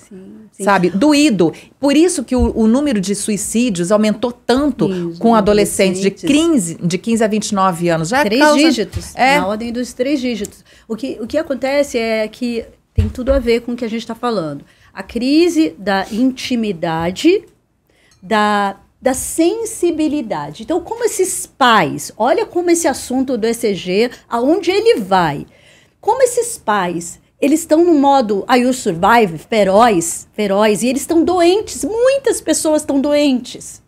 sabe? Doído. Por isso que o número de suicídios aumentou tanto com adolescentes de 15 a 29 anos. Já 3 dígitos, na ordem dos 3 dígitos. O que acontece é que tem tudo a ver com o que a gente está falando. A crise da intimidade, da sensibilidade. Então, como esses pais, olha como esse assunto do ECG, aonde ele vai. Como esses pais, eles estão no modo Are You Survive, feroz, e eles estão doentes. Muitas pessoas estão doentes.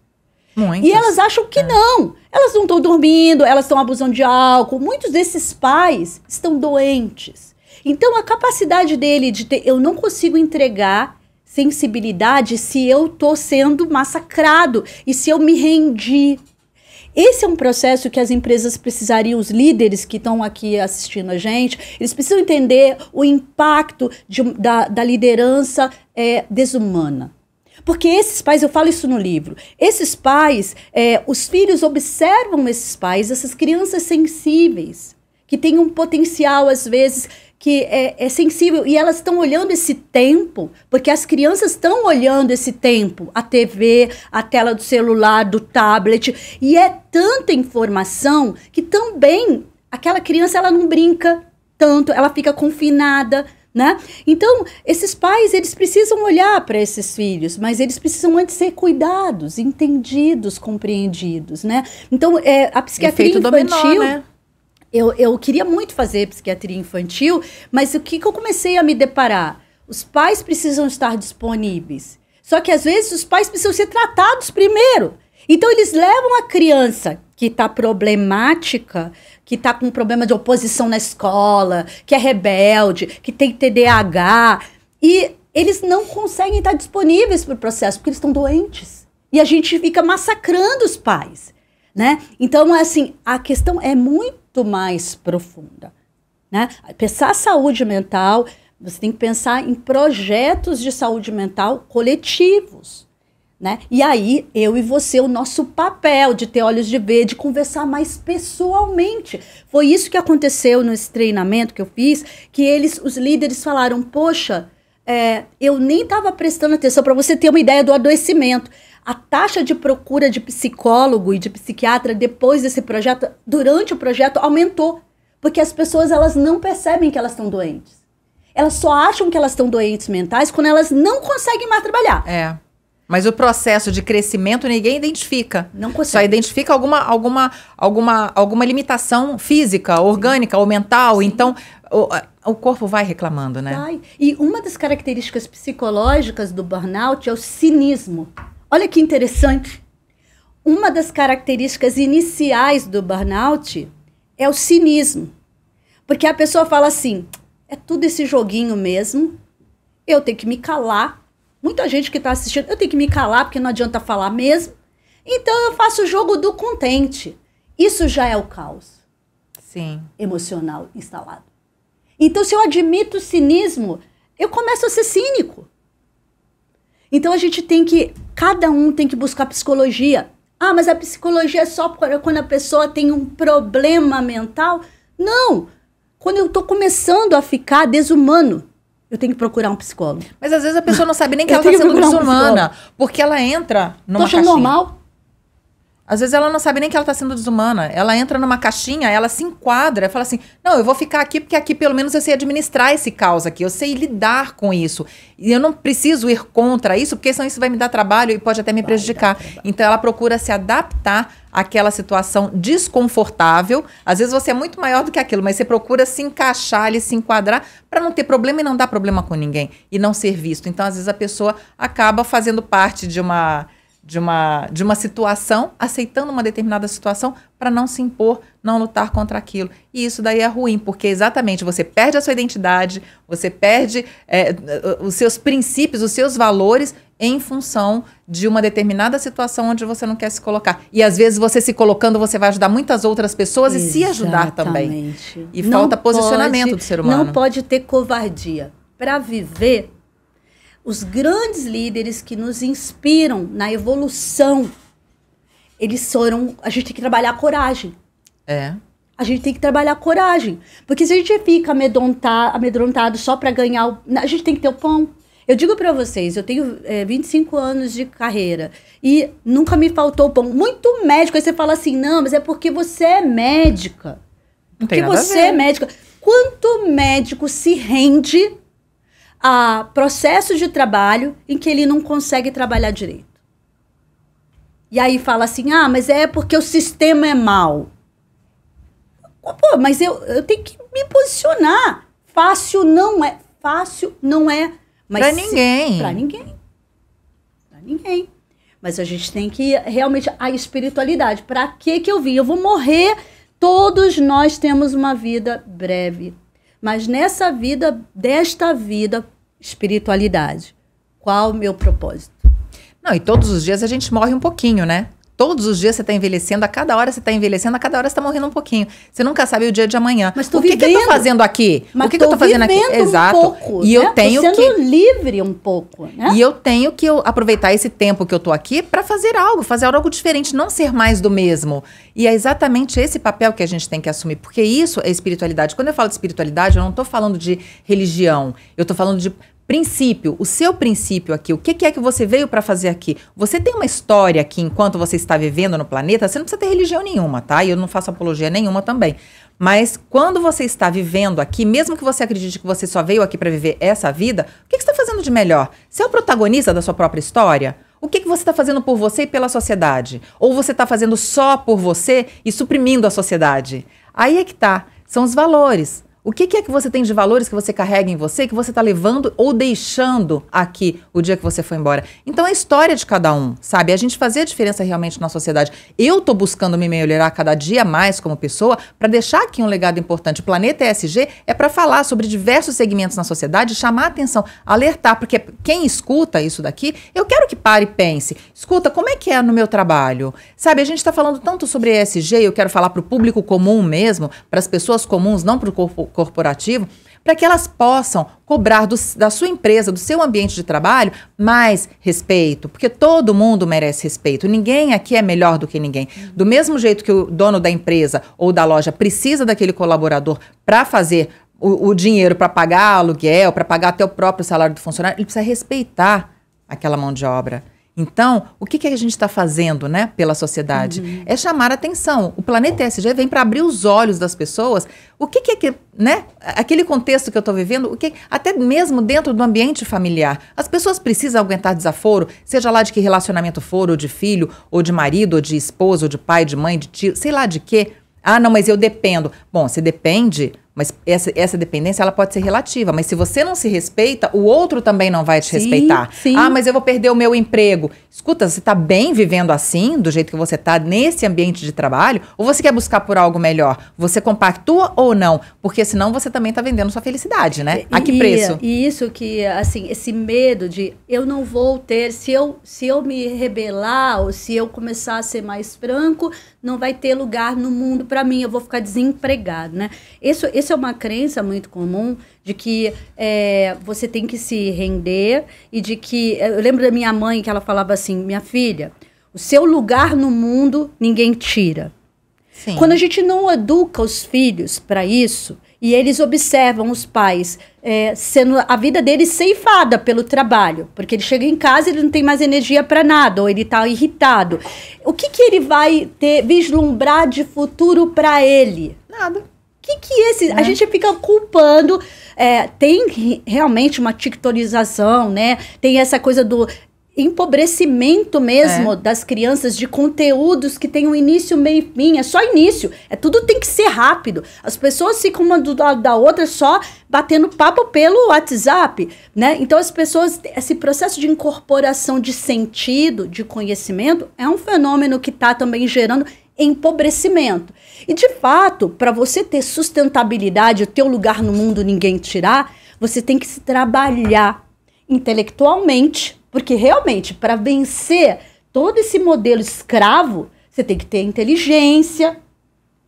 Muitas. E elas acham que não. Elas não estão dormindo, elas estão abusando de álcool. Muitos desses pais estão doentes. Então, a capacidade dele de ter... Eu não consigo entregar sensibilidade se eu estou sendo massacrado e se eu me rendi. Esse é um processo que as empresas precisariam, os líderes que estão aqui assistindo a gente, eles precisam entender o impacto da liderança desumana. Porque esses pais, eu falo isso no livro, esses pais, os filhos observam esses pais, essas crianças sensíveis, que têm um potencial, às vezes, que é sensível, e elas estão olhando esse tempo, porque as crianças estão olhando esse tempo, a TV, a tela do celular, do tablet, e é tanta informação que também aquela criança ela não brinca tanto, ela fica confinada, né? Então, esses pais, eles precisam olhar para esses filhos, mas eles precisam antes ser cuidados, entendidos, compreendidos, né? Então, a psiquiatria infantil... Dominó, né? Eu queria muito fazer psiquiatria infantil, mas o que eu comecei a me deparar? Os pais precisam estar disponíveis. Só que, às vezes, os pais precisam ser tratados primeiro. Então, eles levam a criança que está problemática, que está com problema de oposição na escola, que é rebelde, que tem TDAH, e eles não conseguem estar disponíveis para o processo, porque eles estão doentes. E a gente fica massacrando os pais, né? Então, assim, a questão é muito mais profunda, né? Pensar a saúde mental, você tem que pensar em projetos de saúde mental coletivos, né? E aí, eu e você, o nosso papel de ter olhos de ver, de conversar mais pessoalmente. Foi isso que aconteceu nesse treinamento que eu fiz, que os líderes falaram, poxa, eu nem estava prestando atenção, para você ter uma ideia do adoecimento. A taxa de procura de psicólogo e de psiquiatra depois desse projeto, durante o projeto, aumentou. Porque as pessoas, elas não percebem que elas estão doentes. Elas só acham que elas estão doentes mentais quando elas não conseguem mais trabalhar. Mas o processo de crescimento ninguém identifica. Não consegue. Só identifica alguma limitação física, orgânica ou mental. Sim. Então, o corpo vai reclamando, né? Vai. E uma das características psicológicas do burnout é o cinismo. Olha que interessante. Uma das características iniciais do burnout é o cinismo. Porque a pessoa fala assim, é tudo esse joguinho mesmo, eu tenho que me calar. Muita gente que está assistindo, eu tenho que me calar porque não adianta falar mesmo. Então eu faço o jogo do contente. Isso já é o caos. Sim. Emocional instalado. Então, se eu admito o cinismo, eu começo a ser cínico. Então, a gente tem que... Cada um tem que buscar psicologia. Ah, mas a psicologia é só quando a pessoa tem um problema mental? Não. Quando eu estou começando a ficar desumano, eu tenho que procurar um psicólogo. Mas, às vezes, a pessoa não sabe nem que ela está sendo desumana. Porque ela entra numa caixinha. Tô achando normal. Às vezes ela não sabe nem que ela está sendo desumana. Ela entra numa caixinha, ela se enquadra, fala assim, não, eu vou ficar aqui porque aqui pelo menos eu sei administrar esse caos aqui, eu sei lidar com isso. E eu não preciso ir contra isso, porque senão isso vai me dar trabalho e pode até me prejudicar. Então ela procura se adaptar àquela situação desconfortável. Às vezes você é muito maior do que aquilo, mas você procura se encaixar ali, se enquadrar, para não ter problema e não dar problema com ninguém. E não ser visto. Então às vezes a pessoa acaba fazendo parte de uma situação, aceitando uma determinada situação para não se impor, não lutar contra aquilo. E isso daí é ruim, porque exatamente você perde a sua identidade, você perde os seus princípios, os seus valores em função de uma determinada situação onde você não quer se colocar. E às vezes você se colocando, você vai ajudar muitas outras pessoas e se ajudar também. E falta posicionamento do ser humano. Não pode ter covardia. Para viver... Os grandes líderes que nos inspiram na evolução, eles foram... A gente tem que trabalhar a coragem. A gente tem que trabalhar a coragem. Porque se a gente fica amedrontado só para ganhar... A gente tem que ter o pão. Eu digo para vocês, eu tenho 25 anos de carreira e nunca me faltou o pão. Muito médico, aí você fala assim, não, mas é porque você é médica. Porque você é médica. Quanto médico se rende... a processos de trabalho em que ele não consegue trabalhar direito. E aí fala assim, ah, mas é porque o sistema é mau. Pô, mas eu tenho que me posicionar. Fácil não é. Mas pra ninguém. Pra ninguém. Mas a gente tem que realmente... A espiritualidade. Pra que eu vim? Eu vou morrer. Todos nós temos uma vida breve. Mas desta vida, espiritualidade. Qual o meu propósito? Não, e todos os dias a gente morre um pouquinho, né? Todos os dias você está envelhecendo, a cada hora você está envelhecendo, a cada hora você está morrendo um pouquinho. Você nunca sabe o dia de amanhã. Mas o que eu tô fazendo aqui? Mas o que eu tô fazendo aqui? Exato. Um pouco, e eu tenho tô sendo livre um pouco, né? E eu tenho que aproveitar esse tempo que eu tô aqui para fazer algo diferente, não ser mais do mesmo. E é exatamente esse papel que a gente tem que assumir, porque isso é espiritualidade. Quando eu falo de espiritualidade, eu não tô falando de religião, eu tô falando de princípio, o seu princípio aqui, o que é que você veio para fazer aqui? Você tem uma história aqui enquanto você está vivendo no planeta, você não precisa ter religião nenhuma, tá? E eu não faço apologia nenhuma também. Mas quando você está vivendo aqui, mesmo que você acredite que você só veio aqui para viver essa vida, o que você está fazendo de melhor? Você é o protagonista da sua própria história? O que você está fazendo por você e pela sociedade? Ou você está fazendo só por você e suprimindo a sociedade? Aí é que tá, são os valores. O que é que você tem de valores que você carrega em você, que você está levando ou deixando aqui o dia que você foi embora? Então, é a história de cada um, sabe? A gente fazer a diferença realmente na sociedade. Eu tô buscando me melhorar cada dia mais como pessoa para deixar aqui um legado importante. O Planeta ESG é para falar sobre diversos segmentos na sociedade, chamar a atenção, alertar, porque quem escuta isso daqui, eu quero que pare e pense. Escuta, como é que é no meu trabalho? Sabe, a gente está falando tanto sobre ESG, eu quero falar para o público comum mesmo, para as pessoas comuns, não para o corporativo, para que elas possam cobrar da sua empresa, do seu ambiente de trabalho, mais respeito, porque todo mundo merece respeito. Ninguém aqui é melhor do que ninguém. Do mesmo jeito que o dono da empresa ou da loja precisa daquele colaborador para fazer o dinheiro, para pagar aluguel, para pagar até o próprio salário do funcionário, ele precisa respeitar aquela mão de obra. Então, o que a gente está fazendo, né, pela sociedade? É chamar a atenção. O Planeta ESG vem para abrir os olhos das pessoas. O que né, aquele contexto que eu estou vivendo, até mesmo dentro do ambiente familiar. As pessoas precisam aguentar desaforo, seja lá de que relacionamento for, ou de filho, ou de marido, ou de esposa, ou de pai, de mãe, de tio, sei lá de quê. Ah, não, mas eu dependo. Bom, você depende, Mas essa dependência, ela pode ser relativa. Mas se você não se respeita, o outro também não vai te respeitar. Sim. Ah, mas eu vou perder o meu emprego. Escuta, você está bem vivendo assim, do jeito que você está nesse ambiente de trabalho? Ou você quer buscar por algo melhor? Você compactua ou não? Porque senão você também está vendendo sua felicidade, né? A que preço? E isso que, assim, esse medo de eu não vou ter, se eu me rebelar ou se eu começar a ser mais franco, não vai ter lugar no mundo para mim, eu vou ficar desempregado, né? Isso é uma crença muito comum de que você tem que se render e de que... Eu lembro da minha mãe que ela falava assim, minha filha, o seu lugar no mundo ninguém tira. Sim. Quando a gente não educa os filhos para isso, e eles observam os pais sendo a vida deles ceifada pelo trabalho, porque ele chega em casa e ele não tem mais energia para nada, ou ele está irritado. O que ele vai vislumbrar de futuro para ele? Nada. A gente fica culpando, tem realmente uma tictorização, né? Tem essa coisa do empobrecimento mesmo das crianças, de conteúdos que tem um início, meio e fim, é só início, tudo tem que ser rápido, as pessoas ficam uma do lado da outra só batendo papo pelo WhatsApp, né? Então as pessoas, esse processo de incorporação de sentido, de conhecimento, é um fenômeno que está também gerando empobrecimento. E de fato, para você ter sustentabilidade, o teu lugar no mundo ninguém tirar, você tem que se trabalhar intelectualmente, porque realmente, para vencer todo esse modelo escravo, você tem que ter inteligência,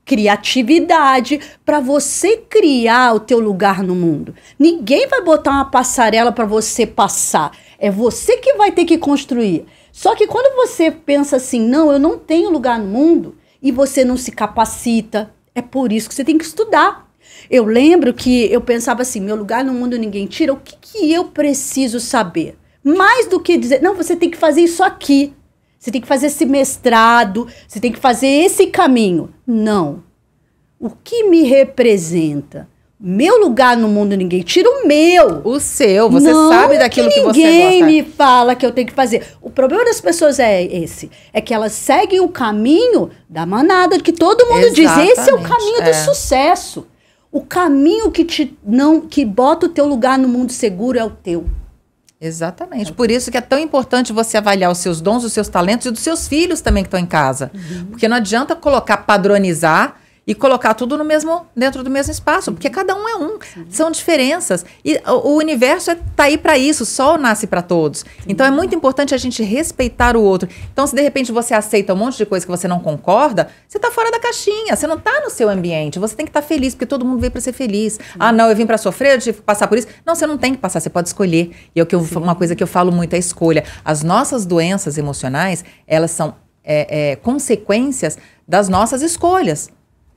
criatividade, para você criar o teu lugar no mundo. Ninguém vai botar uma passarela para você passar. É você que vai ter que construir. Só que quando você pensa assim, não, eu não tenho lugar no mundo, e você não se capacita, é por isso que você tem que estudar. Eu lembro que eu pensava assim, meu lugar no mundo ninguém tira, o que eu preciso saber? Mais do que dizer, não, você tem que fazer isso aqui, você tem que fazer esse mestrado, você tem que fazer esse caminho. Não. O que me representa? Meu lugar no mundo ninguém tira, o meu. O seu, você não sabe daquilo que você gosta. Ninguém me fala que eu tenho que fazer. O problema das pessoas é esse, é que elas seguem o caminho da manada, que todo mundo diz, esse é o caminho do sucesso. O caminho que bota o teu lugar no mundo seguro é o teu. Exatamente. Por isso que é tão importante você avaliar os seus dons, os seus talentos e dos seus filhos também que estão em casa. Porque não adianta padronizar e colocar tudo dentro do mesmo espaço, porque cada um é um. São diferenças. E o universo tá aí para isso, o sol nasce para todos. Então é muito importante a gente respeitar o outro. Então se de repente você aceita um monte de coisa que você não concorda, você tá fora da caixinha, você não tá no seu ambiente. Você tem que estar feliz, porque todo mundo veio para ser feliz. Ah, não, eu vim para sofrer, eu tive que passar por isso. Não, você não tem que passar, você pode escolher. E uma coisa que eu falo muito é a escolha. As nossas doenças emocionais, elas são consequências das nossas escolhas.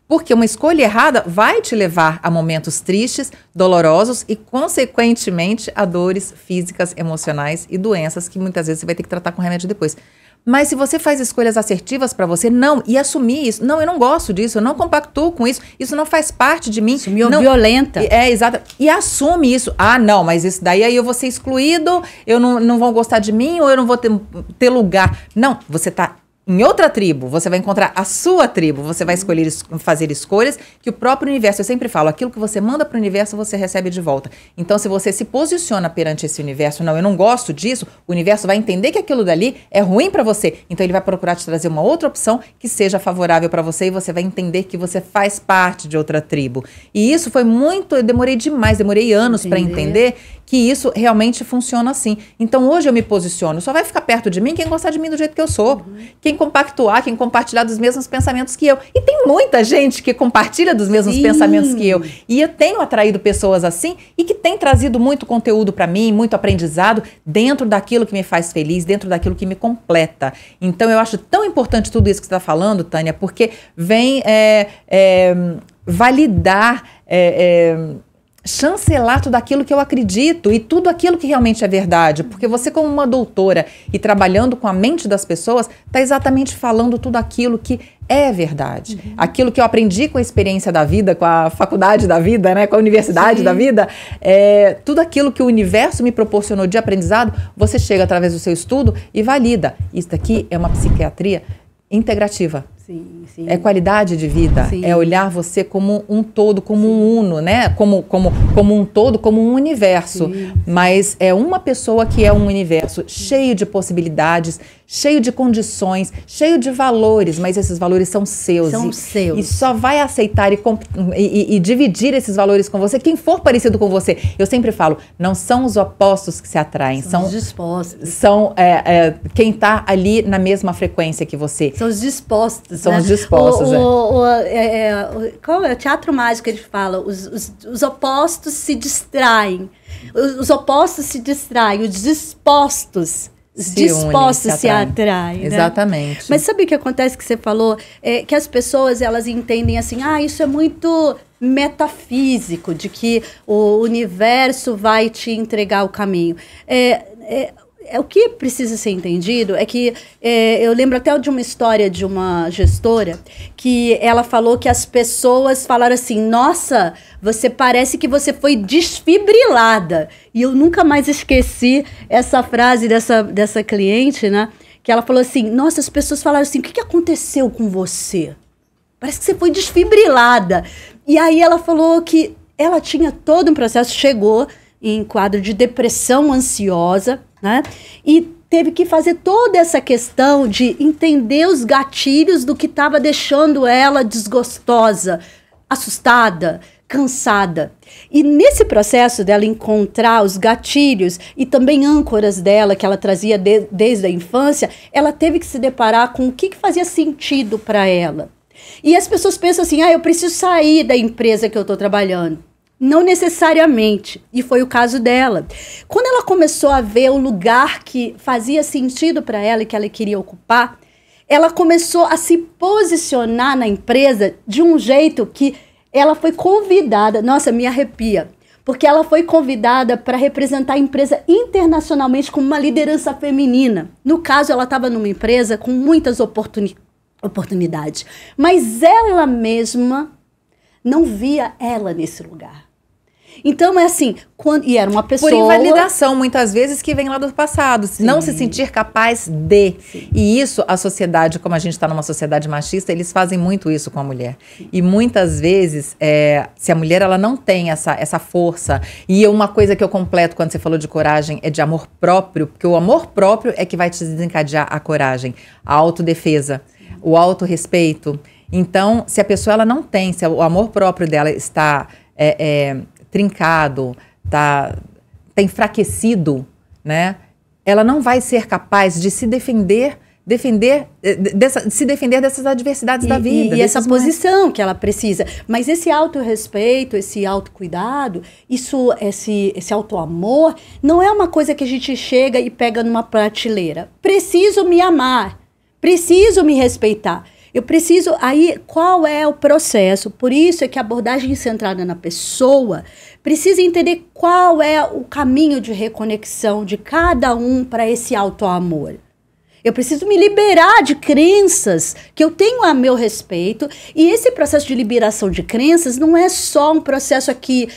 Porque uma escolha errada vai te levar a momentos tristes, dolorosos e, consequentemente, a dores físicas, emocionais e doenças que muitas vezes você vai ter que tratar com remédio depois. Mas se você faz escolhas assertivas para você, não, e assumir isso, não, eu não gosto disso, eu não compactuo com isso não faz parte de mim. Isso me violenta. Exato. E assume isso. Ah, não, mas isso daí aí eu vou ser excluído, eu não vão gostar de mim ou eu não vou ter lugar. Não, você tá em outra tribo, você vai encontrar a sua tribo, você vai escolher fazer escolhas que o próprio universo, eu sempre falo, aquilo que você manda para o universo, você recebe de volta. Então, se você se posiciona perante esse universo, não, eu não gosto disso, o universo vai entender que aquilo dali é ruim para você. Então, ele vai procurar te trazer uma outra opção que seja favorável para você e você vai entender que você faz parte de outra tribo. E isso foi eu demorei anos para entender que isso realmente funciona assim. Então, hoje eu me posiciono, só vai ficar perto de mim quem gostar de mim do jeito que eu sou. Quem compactuar, quem compartilhar dos mesmos pensamentos que eu. E tem muita gente que compartilha dos mesmos pensamentos que eu. E eu tenho atraído pessoas assim e que tem trazido muito conteúdo para mim, muito aprendizado dentro daquilo que me faz feliz, dentro daquilo que me completa. Então, eu acho tão importante tudo isso que você está falando, Tânia, porque vem validar, chancelar tudo aquilo que eu acredito e tudo aquilo que realmente é verdade, porque você como uma doutora e trabalhando com a mente das pessoas, está exatamente falando tudo aquilo que é verdade. Aquilo que eu aprendi com a experiência da vida, com a faculdade da vida, né, com a universidade da vida, tudo aquilo que o universo me proporcionou de aprendizado, você chega através do seu estudo e valida. Isso daqui é uma psiquiatria integrativa. Sim, sim. É qualidade de vida, Sim. é olhar você como um todo, como um uno, né? Como um todo, como um universo. Sim. Mas é uma pessoa que é um universo cheio de possibilidades, cheio de condições, cheio de valores, mas esses valores são seus. São seus. E só vai aceitar e dividir esses valores com você quem for parecido com você. Eu sempre falo, não são os opostos que se atraem, são os dispostos. São quem está ali na mesma frequência que você. São os dispostos. São né? os dispostos, qual é o teatro mágico que ele fala? Os opostos se distraem. Os opostos se distraem, os dispostos se atraem. Né? Exatamente. Mas sabe o que acontece que você falou? Que as pessoas, elas entendem assim, isso é muito metafísico, de que o universo vai te entregar o caminho. O que precisa ser entendido é que eu lembro até de uma história de uma gestora que ela falou que as pessoas falaram assim, nossa, você parece que você foi desfibrilada. E eu nunca mais esqueci essa frase dessa cliente, né? Que ela falou assim, nossa, as pessoas falaram assim, o que aconteceu com você? Parece que você foi desfibrilada. E aí ela falou que ela tinha todo um processo, chegou em quadro de depressão ansiosa, né? E teve que fazer toda essa questão de entender os gatilhos do que estava deixando ela desgostosa, assustada, cansada. E nesse processo dela encontrar os gatilhos e também âncoras dela, que ela trazia desde a infância, ela teve que se deparar com o que fazia sentido para ela. E as pessoas pensam assim, eu preciso sair da empresa que eu estou trabalhando. Não necessariamente, e foi o caso dela. Quando ela começou a ver o lugar que fazia sentido para ela e que ela queria ocupar, ela começou a se posicionar na empresa de um jeito que ela foi convidada, nossa, me arrepia, porque ela foi convidada para representar a empresa internacionalmente como uma liderança feminina. No caso, ela estava numa empresa com muitas oportunidades, mas ela mesma não via ela nesse lugar. Então, é assim, e era uma pessoa... Por invalidação, muitas vezes, que vem lá do passado. Sim. Não se sentir capaz de. Sim. E isso, a sociedade, como a gente está numa sociedade machista, eles fazem muito isso com a mulher. Sim. E muitas vezes, se a mulher ela não tem essa força, e uma coisa que eu completo quando você falou de coragem é de amor próprio, porque o amor próprio é que vai te desencadear a coragem, a autodefesa, o autorrespeito. Então, se a pessoa ela não tem, se o amor próprio dela está... trincado, tá enfraquecido, né? Ela não vai ser capaz de se defender dessas adversidades da vida. E essa posição que ela precisa. Mas esse autorrespeito, esse autocuidado, esse autoamor, não é uma coisa que a gente chega e pega numa prateleira. Preciso me amar, preciso me respeitar. Eu preciso, aí, qual é o processo? Por isso é que a abordagem centrada na pessoa precisa entender qual é o caminho de reconexão de cada um para esse autoamor. Eu preciso me liberar de crenças que eu tenho a meu respeito. E esse processo de liberação de crenças não é só um processo aqui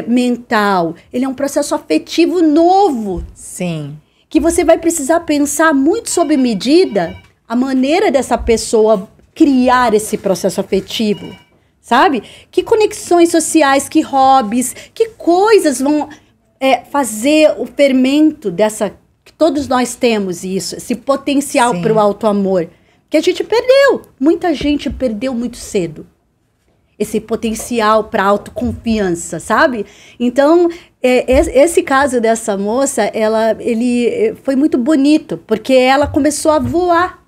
mental. Ele é um processo afetivo novo. Sim. Que você vai precisar pensar muito sob medida a maneira dessa pessoa criar esse processo afetivo, sabe? Que conexões sociais, que hobbies, que coisas vão fazer o fermento dessa... que todos nós temos isso, esse potencial para o autoamor, que a gente perdeu. Muita gente perdeu muito cedo. Esse potencial para autoconfiança, sabe? Então, esse caso dessa moça, ele foi muito bonito, porque ela começou a voar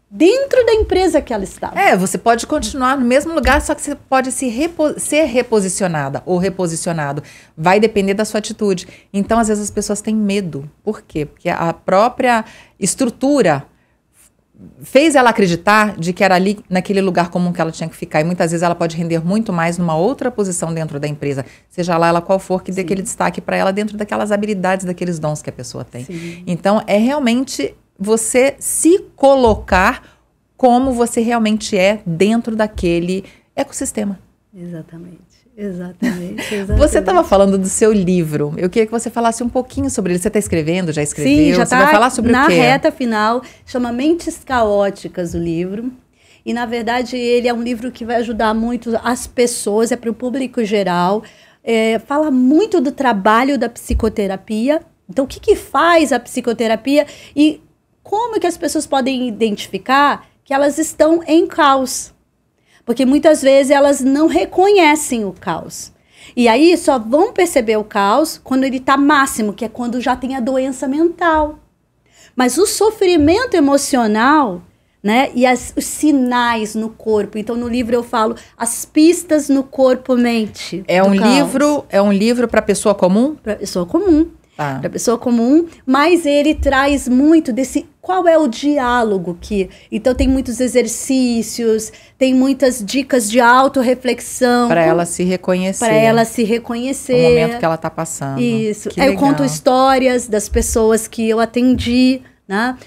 dentro da empresa que ela estava. Você pode continuar no mesmo lugar, só que você pode ser reposicionada ou reposicionado. Vai depender da sua atitude. Então, às vezes, as pessoas têm medo. Por quê? Porque a própria estrutura fez ela acreditar de que era ali, naquele lugar comum que ela tinha que ficar. E muitas vezes ela pode render muito mais numa outra posição dentro da empresa. Seja lá ela qual for, que dê aquele destaque para ela dentro daquelas habilidades, daqueles dons que a pessoa tem. Sim. Então, é realmente... você se colocar como você realmente é dentro daquele ecossistema. Exatamente. Você estava falando do seu livro. Eu queria que você falasse um pouquinho sobre ele. Você está escrevendo? Já escreveu? Sim, já você vai falar sobre o quê? Na reta final, chama Mentes Caóticas o livro. E, na verdade, ele é um livro que vai ajudar muito as pessoas, é para o público geral. Fala muito do trabalho da psicoterapia. Então, o que faz a psicoterapia e como que as pessoas podem identificar que elas estão em caos? Porque muitas vezes elas não reconhecem o caos. E aí só vão perceber o caos quando ele está máximo, que é quando já tem a doença mental. Mas o sofrimento emocional, né, e os sinais no corpo. Então, no livro eu falo as pistas no corpo-mente. É um livro para pessoa comum? Para pessoa comum. Tá. Para pessoa comum, mas ele traz muito desse qual é o diálogo que. Então tem muitos exercícios, tem muitas dicas de autorreflexão. Para ela se reconhecer. Para ela se reconhecer. O momento que ela está passando. Isso. Que Aí eu legal. conto histórias das pessoas que eu atendi, né?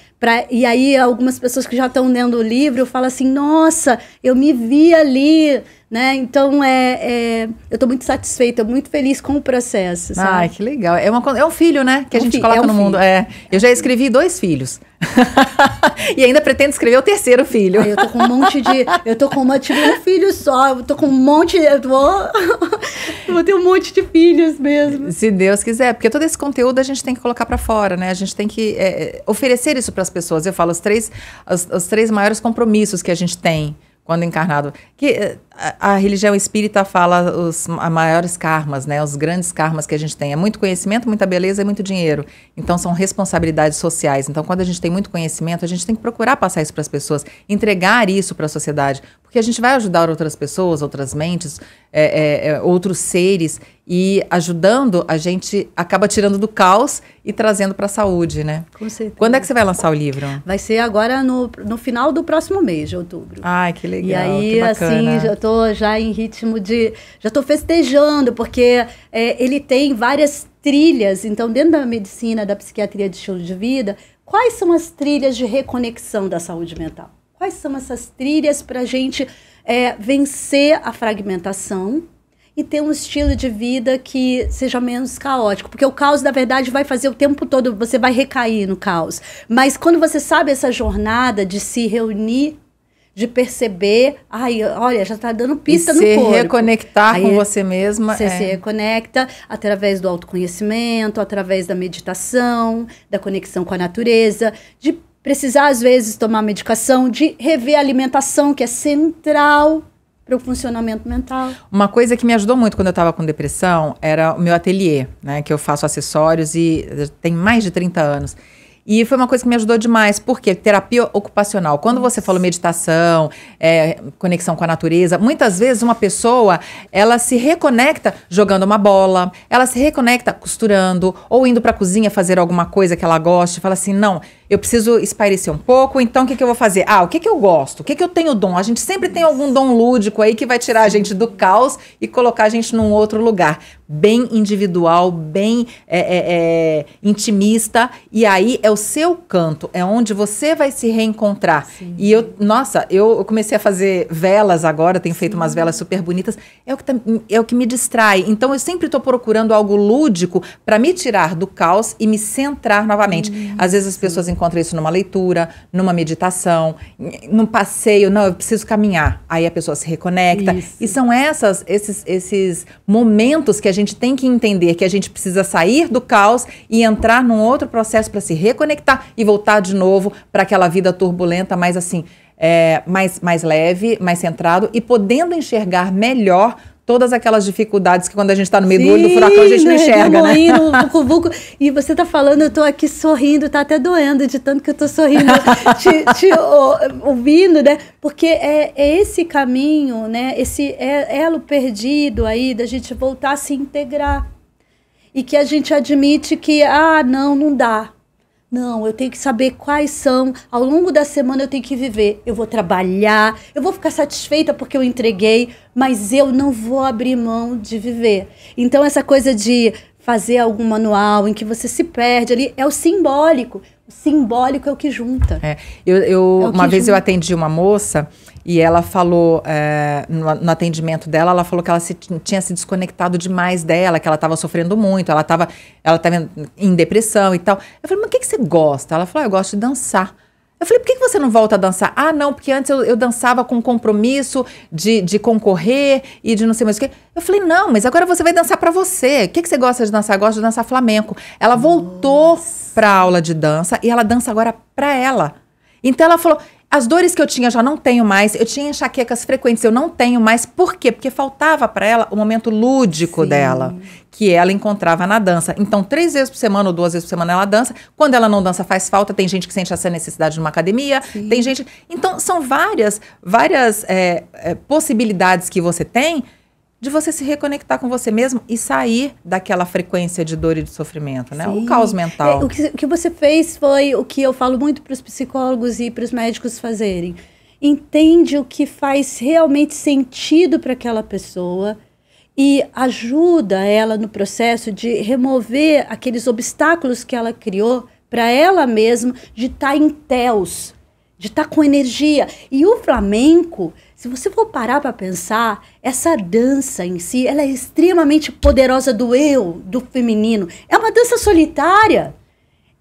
E aí algumas pessoas que já estão lendo o livro falam assim, nossa, eu me vi ali, né? Então eu estou muito satisfeita, muito feliz com o processo, sabe? Ai, que legal. É um filho, né? Que a gente filho, coloca é um no mundo. filho. Eu já escrevi 2 filhos. E ainda pretendo escrever o 3º filho. Ai, eu tô com um monte de... Eu tô com um filho só, eu tô com um monte... Eu vou ter um monte de filhos mesmo. Se Deus quiser, porque todo esse conteúdo a gente tem que colocar para fora, né? A gente tem que oferecer isso para as pessoas. Eu falo os 3 maiores compromissos que a gente tem quando encarnado. Que a religião espírita fala os maiores karmas, né? Os grandes karmas que a gente tem. É muito conhecimento, muita beleza e muito dinheiro. Então, são responsabilidades sociais. Então, quando a gente tem muito conhecimento, a gente tem que procurar passar isso para as pessoas, entregar isso para a sociedade. Porque a gente vai ajudar outras pessoas, outras mentes, outros seres. E ajudando, a gente acaba tirando do caos e trazendo para a saúde, né? Com certeza. Quando é que você vai lançar o livro? Vai ser agora no final do próximo mês, de outubro. Ai, que legal, e aí, que bacana. assim, já tô já em ritmo de... Já tô festejando, porque ele tem várias trilhas. Então, dentro da medicina, da psiquiatria de estilo de vida, quais são as trilhas de reconexão da saúde mental? Quais são essas trilhas para a gente vencer a fragmentação e ter um estilo de vida que seja menos caótico? Porque o caos, na verdade, vai fazer o tempo todo, você vai recair no caos. Mas quando você sabe essa jornada de se reunir, de perceber, olha, já está dando pista no corpo. Se reconectar com você mesma. Você se reconecta através do autoconhecimento, através da meditação, da conexão com a natureza, de precisar, às vezes, tomar medicação, de rever a alimentação, que é central para o funcionamento mental. Uma coisa que me ajudou muito quando eu estava com depressão era o meu ateliê, né? Que eu faço acessórios e tem mais de 30 anos. E foi uma coisa que me ajudou demais, porque terapia ocupacional, quando você falou meditação, conexão com a natureza, muitas vezes uma pessoa, ela se reconecta jogando uma bola, ela se reconecta costurando, ou indo para a cozinha fazer alguma coisa que ela goste, fala assim, não, eu preciso espairecer um pouco, então o que eu vou fazer? O que eu gosto? O que eu tenho dom? A gente sempre tem algum dom lúdico aí que vai tirar a gente do caos e colocar a gente num outro lugar, bem individual, bem intimista, e aí é o seu canto, é onde você vai se reencontrar. Sim. E eu comecei a fazer velas agora, tenho feito umas velas super bonitas, é o que me distrai. Então eu sempre estou procurando algo lúdico para me tirar do caos e me centrar novamente. Às vezes as pessoas encontram isso numa leitura, numa meditação, num passeio, não, eu preciso caminhar. Aí a pessoa se reconecta. Isso. E são esses momentos que a gente tem que entender que a gente precisa sair do caos e entrar num outro processo para se reconectar e voltar de novo para aquela vida turbulenta, mais assim, mais leve, mais centrado e podendo enxergar melhor todas aquelas dificuldades que quando a gente está no meio do olho do furacão a gente não enxerga, né? Vucu, e você tá falando, eu tô aqui sorrindo, tá até doendo de tanto que eu tô sorrindo, te ouvindo, né? Porque é esse caminho, né? Esse elo perdido aí da gente voltar a se integrar. E que a gente admite que, não dá. Não, eu tenho que saber quais são, ao longo da semana eu tenho que viver, eu vou trabalhar, eu vou ficar satisfeita porque eu entreguei, mas eu não vou abrir mão de viver. Então essa coisa de fazer algum manual em que você se perde ali, é o simbólico. O simbólico é o que junta. Uma vez eu atendi uma moça e ela falou, no atendimento dela, ela falou que ela tinha se desconectado demais dela, que ela estava sofrendo muito, ela estava em depressão e tal. Eu falei, mas o que você gosta? Ela falou, eu gosto de dançar. Eu falei, por que você não volta a dançar? Ah, não, porque antes eu dançava com compromisso de concorrer e de não sei mais o quê. Eu falei, não, mas agora você vai dançar pra você. O que você gosta de dançar? Eu gosto de dançar flamenco. Ela voltou pra aula de dança e ela dança agora pra ela. Então ela falou, as dores que eu tinha já não tenho mais, eu tinha enxaquecas frequentes, eu não tenho mais. Por quê? Porque faltava pra ela o momento lúdico dela, que ela encontrava na dança. Então, 3 vezes por semana ou 2 vezes por semana ela dança. Quando ela não dança, faz falta. Tem gente que sente essa necessidade de uma academia. Tem gente... Então, são várias possibilidades que você tem de você se reconectar com você mesmo e sair daquela frequência de dor e de sofrimento, né? O caos mental. O que você fez foi o que eu falo muito para os psicólogos e para os médicos fazerem. Entende o que faz realmente sentido para aquela pessoa e ajuda ela no processo de remover aqueles obstáculos que ela criou para ela mesma, de estar em téus, de estar com energia. E o flamenco, se você for parar para pensar, essa dança em si, ela é extremamente poderosa do eu, do feminino. É uma dança solitária.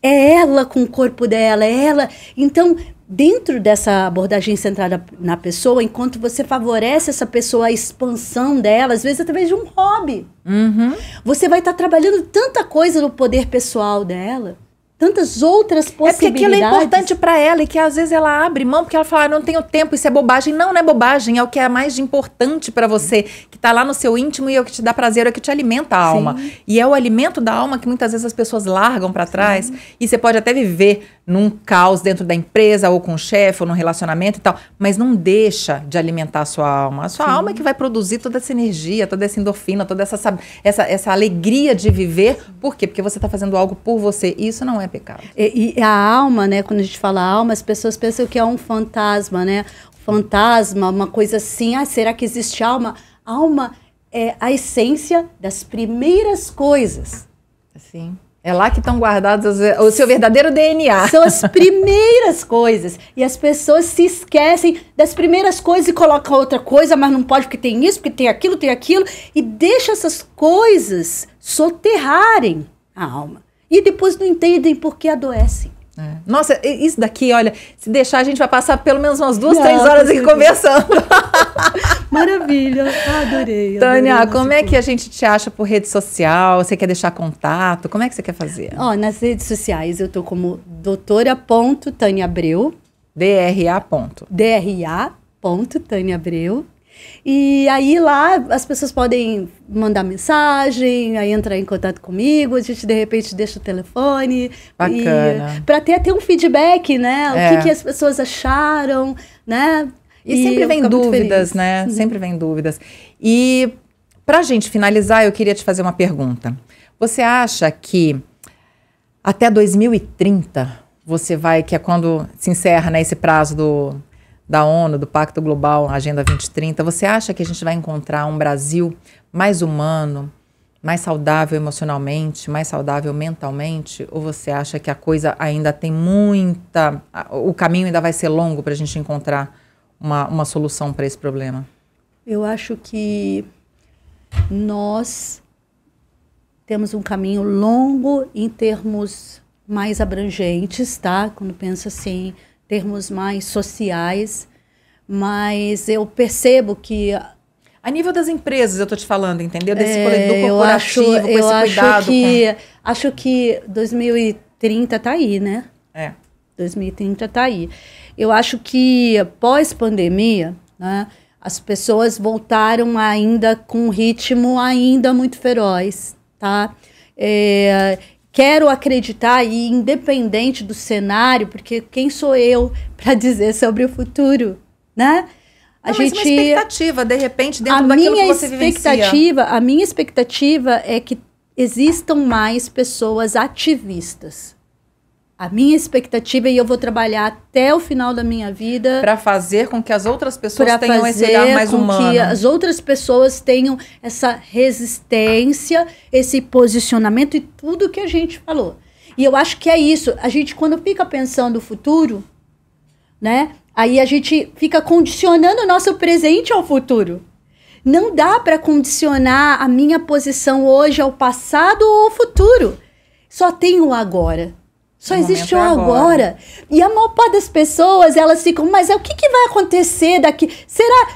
É ela com o corpo dela, é ela. Então, dentro dessa abordagem centrada na pessoa, enquanto você favorece essa pessoa, a expansão dela, às vezes através de um hobby. Você vai estar trabalhando tanta coisa no poder pessoal dela. Tantas outras possibilidades. É porque aquilo é importante para ela e que às vezes ela abre mão porque ela fala, ah, não tenho tempo, isso é bobagem. Não, não é bobagem, é o que é mais importante para você, que tá lá no seu íntimo e é o que te dá prazer, é o que te alimenta a alma. E é o alimento da alma que muitas vezes as pessoas largam para trás. E você pode até viver num caos dentro da empresa ou com o chefe ou num relacionamento e tal, mas não deixa de alimentar a sua alma. A sua alma é que vai produzir toda essa energia, toda essa endorfina, toda essa alegria de viver. Por quê? Porque você tá fazendo algo por você e isso não é pecado. E a alma, né? Quando a gente fala alma, as pessoas pensam que é um fantasma, né? Fantasma, uma coisa assim. Ah, será que existe alma? Alma é a essência das primeiras coisas. Sim. É lá que estão guardados o seu verdadeiro DNA. São as primeiras coisas. E as pessoas se esquecem das primeiras coisas e colocam outra coisa, mas não pode porque tem isso, porque tem aquilo. E deixa essas coisas soterrarem a alma. E depois não entendem por que adoecem. Nossa, isso daqui, olha, se deixar a gente vai passar pelo menos umas 2, 3 horas aqui conversando. Maravilha, adorei. Tânia, como é que a gente te acha por rede social? Você quer deixar contato? Como é que você quer fazer? Nas redes sociais eu tô como doutora.taniaabreu. DRA. Tânia Abreu. E aí lá as pessoas podem mandar mensagem, aí entrar em contato comigo, a gente de repente deixa o telefone. Bacana. Para ter até um feedback, né? O que as pessoas acharam, né? E sempre vem dúvidas, né? Sempre vem dúvidas. E pra gente finalizar, eu queria te fazer uma pergunta. Você acha que até 2030 você vai, que é quando se encerra, né, esse prazo da ONU, do Pacto Global, Agenda 2030, você acha que a gente vai encontrar um Brasil mais humano, mais saudável emocionalmente, mais saudável mentalmente? Ou você acha que a coisa ainda tem o caminho ainda vai ser longo para a gente encontrar uma solução para esse problema? Eu acho que nós temos um caminho longo em termos mais abrangentes, tá? Quando penso assim, termos mais sociais, mas eu percebo que... A nível das empresas, eu tô te falando, entendeu? Desse do corporativo, com esse cuidado. Acho que 2030 tá aí, né? 2030 tá aí. Eu acho que pós-pandemia, né, as pessoas voltaram ainda com um ritmo ainda muito feroz, tá? Quero acreditar, e independente do cenário, porque quem sou eu para dizer sobre o futuro, né? Mas uma expectativa, de repente, dentro daquilo que você vivencia. A minha expectativa é que existam mais pessoas ativistas. A minha expectativa, e eu vou trabalhar até o final da minha vida... Para fazer com que as outras pessoas tenham esse olhar mais humano. Para que as outras pessoas tenham essa resistência, esse posicionamento e tudo que a gente falou. E eu acho que é isso. A gente, quando fica pensando o futuro, né? Aí a gente fica condicionando o nosso presente ao futuro. Não dá para condicionar a minha posição hoje ao passado ou ao futuro. Só tem o agora. Só existe o agora. E a maior parte das pessoas, elas ficam, mas o que vai acontecer daqui? Será?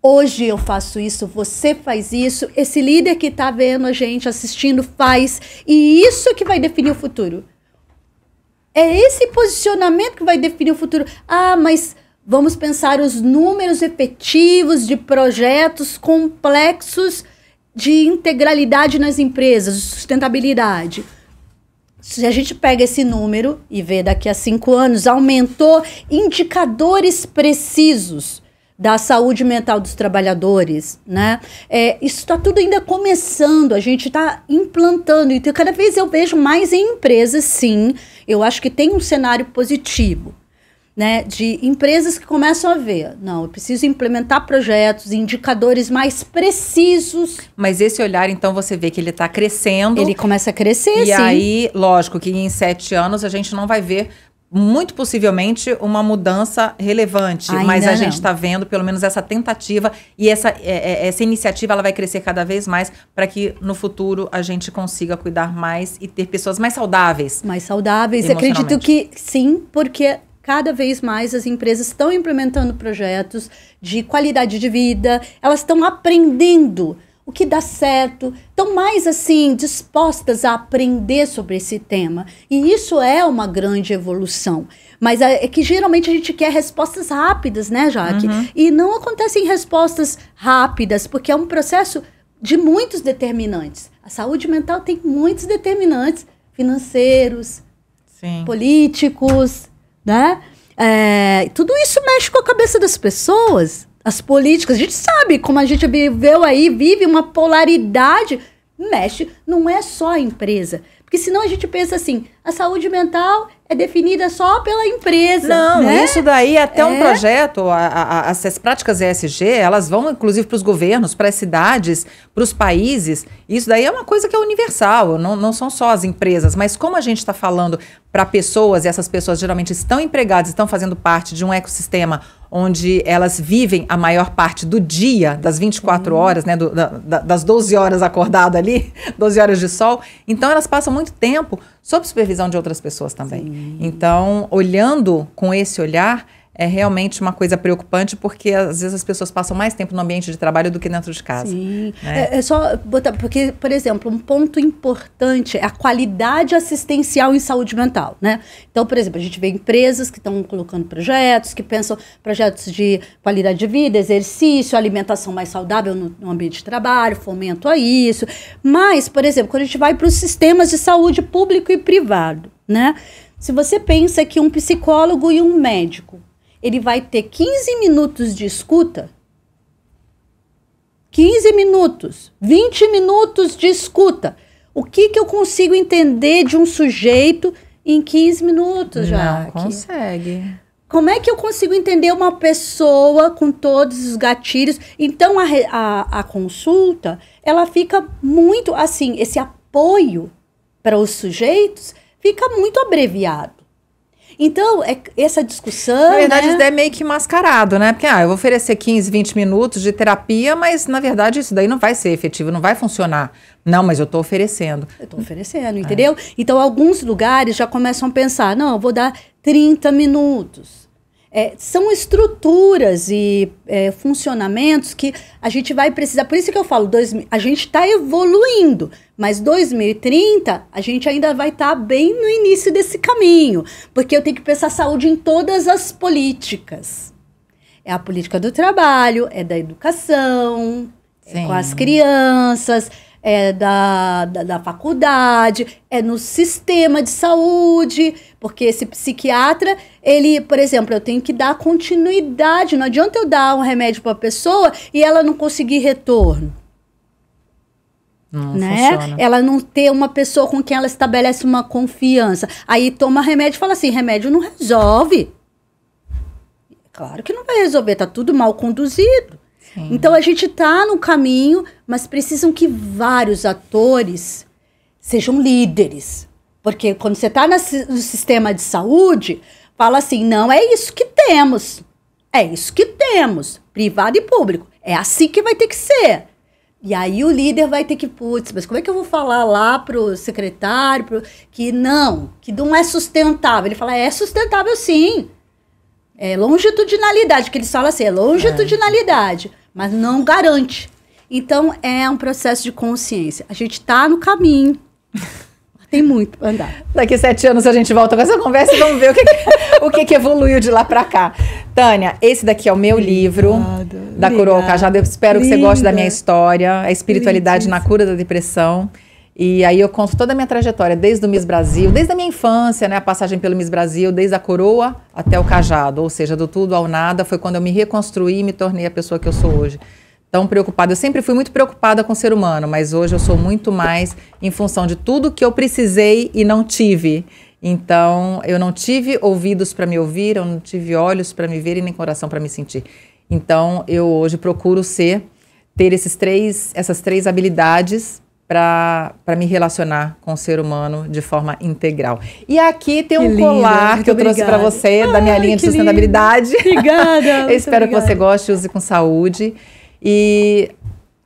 Hoje eu faço isso, você faz isso, esse líder que está vendo a gente, assistindo, faz. E isso que vai definir o futuro. É esse posicionamento que vai definir o futuro. Ah, mas vamos pensar os números efetivos de projetos complexos de integralidade nas empresas, sustentabilidade. Se a gente pega esse número e vê daqui a 5 anos, aumentou indicadores precisos da saúde mental dos trabalhadores, né? Isso está tudo ainda começando, a gente está implantando. Então, cada vez eu vejo mais em empresas, sim. Eu acho que tem um cenário positivo, né? De empresas que começam a ver, não, eu preciso implementar projetos, indicadores mais precisos. Mas esse olhar, então, você vê que ele está crescendo. Ele começa a crescer, sim. E aí, lógico que em 7 anos a gente não vai ver, muito possivelmente, uma mudança relevante. Ainda mas a não. gente está vendo, pelo menos, essa tentativa e essa iniciativa ela vai crescer cada vez mais para que no futuro a gente consiga cuidar mais e ter pessoas mais saudáveis. Mais saudáveis. Acredito que sim, porque cada vez mais as empresas estão implementando projetos de qualidade de vida, elas estão aprendendo o que dá certo, estão mais assim dispostas a aprender sobre esse tema. E isso é uma grande evolução. Mas é que geralmente a gente quer respostas rápidas, né, Jaque? Uhum. E não acontecem respostas rápidas, porque é um processo de muitos determinantes. A saúde mental tem muitos determinantes financeiros, Sim. políticos, né? Tudo isso mexe com a cabeça das pessoas. As políticas, a gente sabe como a gente viveu aí, vive uma polaridade, mexe, não é só a empresa. Porque senão a gente pensa assim, a saúde mental é definida só pela empresa. Não, né? Isso daí até um projeto, as práticas ESG, elas vão inclusive para os governos, para as cidades, para os países. Isso daí é uma coisa que é universal, não são só as empresas, mas como a gente está falando para pessoas, e essas pessoas geralmente estão empregadas, estão fazendo parte de um ecossistema onde elas vivem a maior parte do dia, das 24 horas, né, das 12 horas acordada ali, 12 horas de sol. Então, elas passam muito tempo sob supervisão de outras pessoas também. Sim. Então, olhando com esse olhar, é realmente uma coisa preocupante, porque às vezes as pessoas passam mais tempo no ambiente de trabalho do que dentro de casa. Sim. Né? É só botar, porque, por exemplo, um ponto importante é a qualidade assistencial em saúde mental, né? Então, por exemplo, a gente vê empresas que estão colocando projetos, que pensam projetos de qualidade de vida, exercício, alimentação mais saudável no ambiente de trabalho, fomento a isso. Mas, por exemplo, quando a gente vai para os sistemas de saúde público e privado, né? Se você pensa que um psicólogo e um médico, ele vai ter 15 minutos de escuta, 15 minutos, 20 minutos de escuta. O que eu consigo entender de um sujeito em 15 minutos, já? Não consegue. Como é que eu consigo entender uma pessoa com todos os gatilhos? Então, a consulta, ela fica muito, assim, esse apoio para os sujeitos fica muito abreviado. Então, essa discussão... Na verdade, né? isso é meio que mascarado, né? Porque, eu vou oferecer 15, 20 minutos de terapia, mas, na verdade, isso daí não vai ser efetivo, não vai funcionar. Não, mas eu estou oferecendo. Eu estou oferecendo, entendeu? Então, alguns lugares já começam a pensar, não, eu vou dar 30 minutos. São estruturas e funcionamentos que a gente vai precisar. Por isso que eu falo, a gente está evoluindo, mas 2030 a gente ainda vai estar bem no início desse caminho, porque eu tenho que pensar saúde em todas as políticas. É a política do trabalho, é da educação, com as crianças, é da faculdade, é no sistema de saúde, porque esse psiquiatra, ele, por exemplo, eu tenho que dar continuidade, não adianta eu dar um remédio para a pessoa e ela não conseguir retorno. Não né? funciona. Ela não ter uma pessoa com quem ela estabelece uma confiança. Aí toma remédio e fala assim, remédio não resolve. Claro que não vai resolver, tá tudo mal conduzido. Sim. Então a gente tá no caminho, mas precisam que vários atores sejam líderes. Porque quando você tá no sistema de saúde, fala assim, não é isso que temos. É isso que temos, privado e público. É assim que vai ter que ser. E aí o líder vai ter que, putz, mas como é que eu vou falar lá pro secretário que não é sustentável? Ele fala, é sustentável sim. É longitudinalidade, que eles falam assim, é longitudinalidade, mas não garante. Então, é um processo de consciência. A gente está no caminho. Tem muito para andar. Daqui 7 anos a gente volta com essa conversa e vamos ver o que evoluiu de lá para cá. Tânia, esse daqui é o meu livro, da Coroa ao Cajado. Eu espero que você goste da minha história, a espiritualidade na cura da depressão. E aí eu conto toda a minha trajetória, desde o Miss Brasil, desde a minha infância, né, a passagem pelo Miss Brasil, desde a coroa até o cajado. Ou seja, do tudo ao nada, foi quando eu me reconstruí e me tornei a pessoa que eu sou hoje. Tão preocupada. Eu sempre fui muito preocupada com o ser humano, mas hoje eu sou muito mais em função de tudo que eu precisei e não tive. Então, eu não tive ouvidos para me ouvir, eu não tive olhos para me ver e nem coração para me sentir. Então, eu hoje procuro ter essas três habilidades para me relacionar com o ser humano de forma integral. E aqui tem um colar que eu trouxe para você, da minha linha de sustentabilidade. Obrigada. Eu espero que você goste, use com saúde. E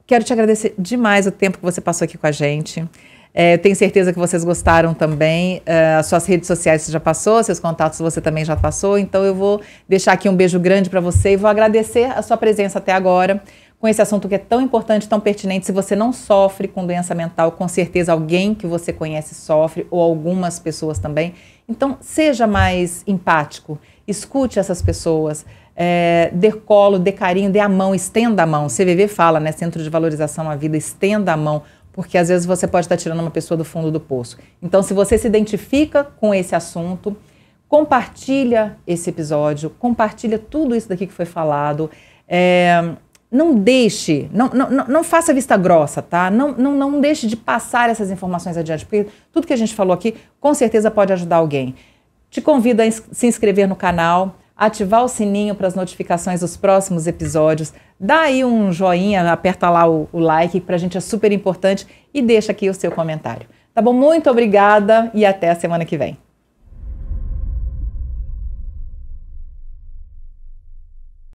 quero te agradecer demais o tempo que você passou aqui com a gente. Eu tenho certeza que vocês gostaram também. As suas redes sociais você já passou, seus contatos você também já passou. Então eu vou deixar aqui um beijo grande para você e vou agradecer a sua presença até agora com esse assunto que é tão importante, tão pertinente. Se você não sofre com doença mental, com certeza alguém que você conhece sofre, ou algumas pessoas também. Então seja mais empático, escute essas pessoas. Dê colo, dê carinho, dê a mão, estenda a mão. CVV fala, né? Centro de Valorização à Vida, estenda a mão, porque às vezes você pode estar tirando uma pessoa do fundo do poço. Então, se você se identifica com esse assunto, compartilha esse episódio, compartilha tudo isso daqui que foi falado. Não deixe, não faça vista grossa, tá? Não deixe de passar essas informações adiante, porque tudo que a gente falou aqui, com certeza pode ajudar alguém. Te convido a se inscrever no canal, ativar o sininho para as notificações dos próximos episódios, dá aí um joinha, aperta lá o like, que pra gente é super importante, e deixa aqui o seu comentário. Tá bom? Muito obrigada e até a semana que vem.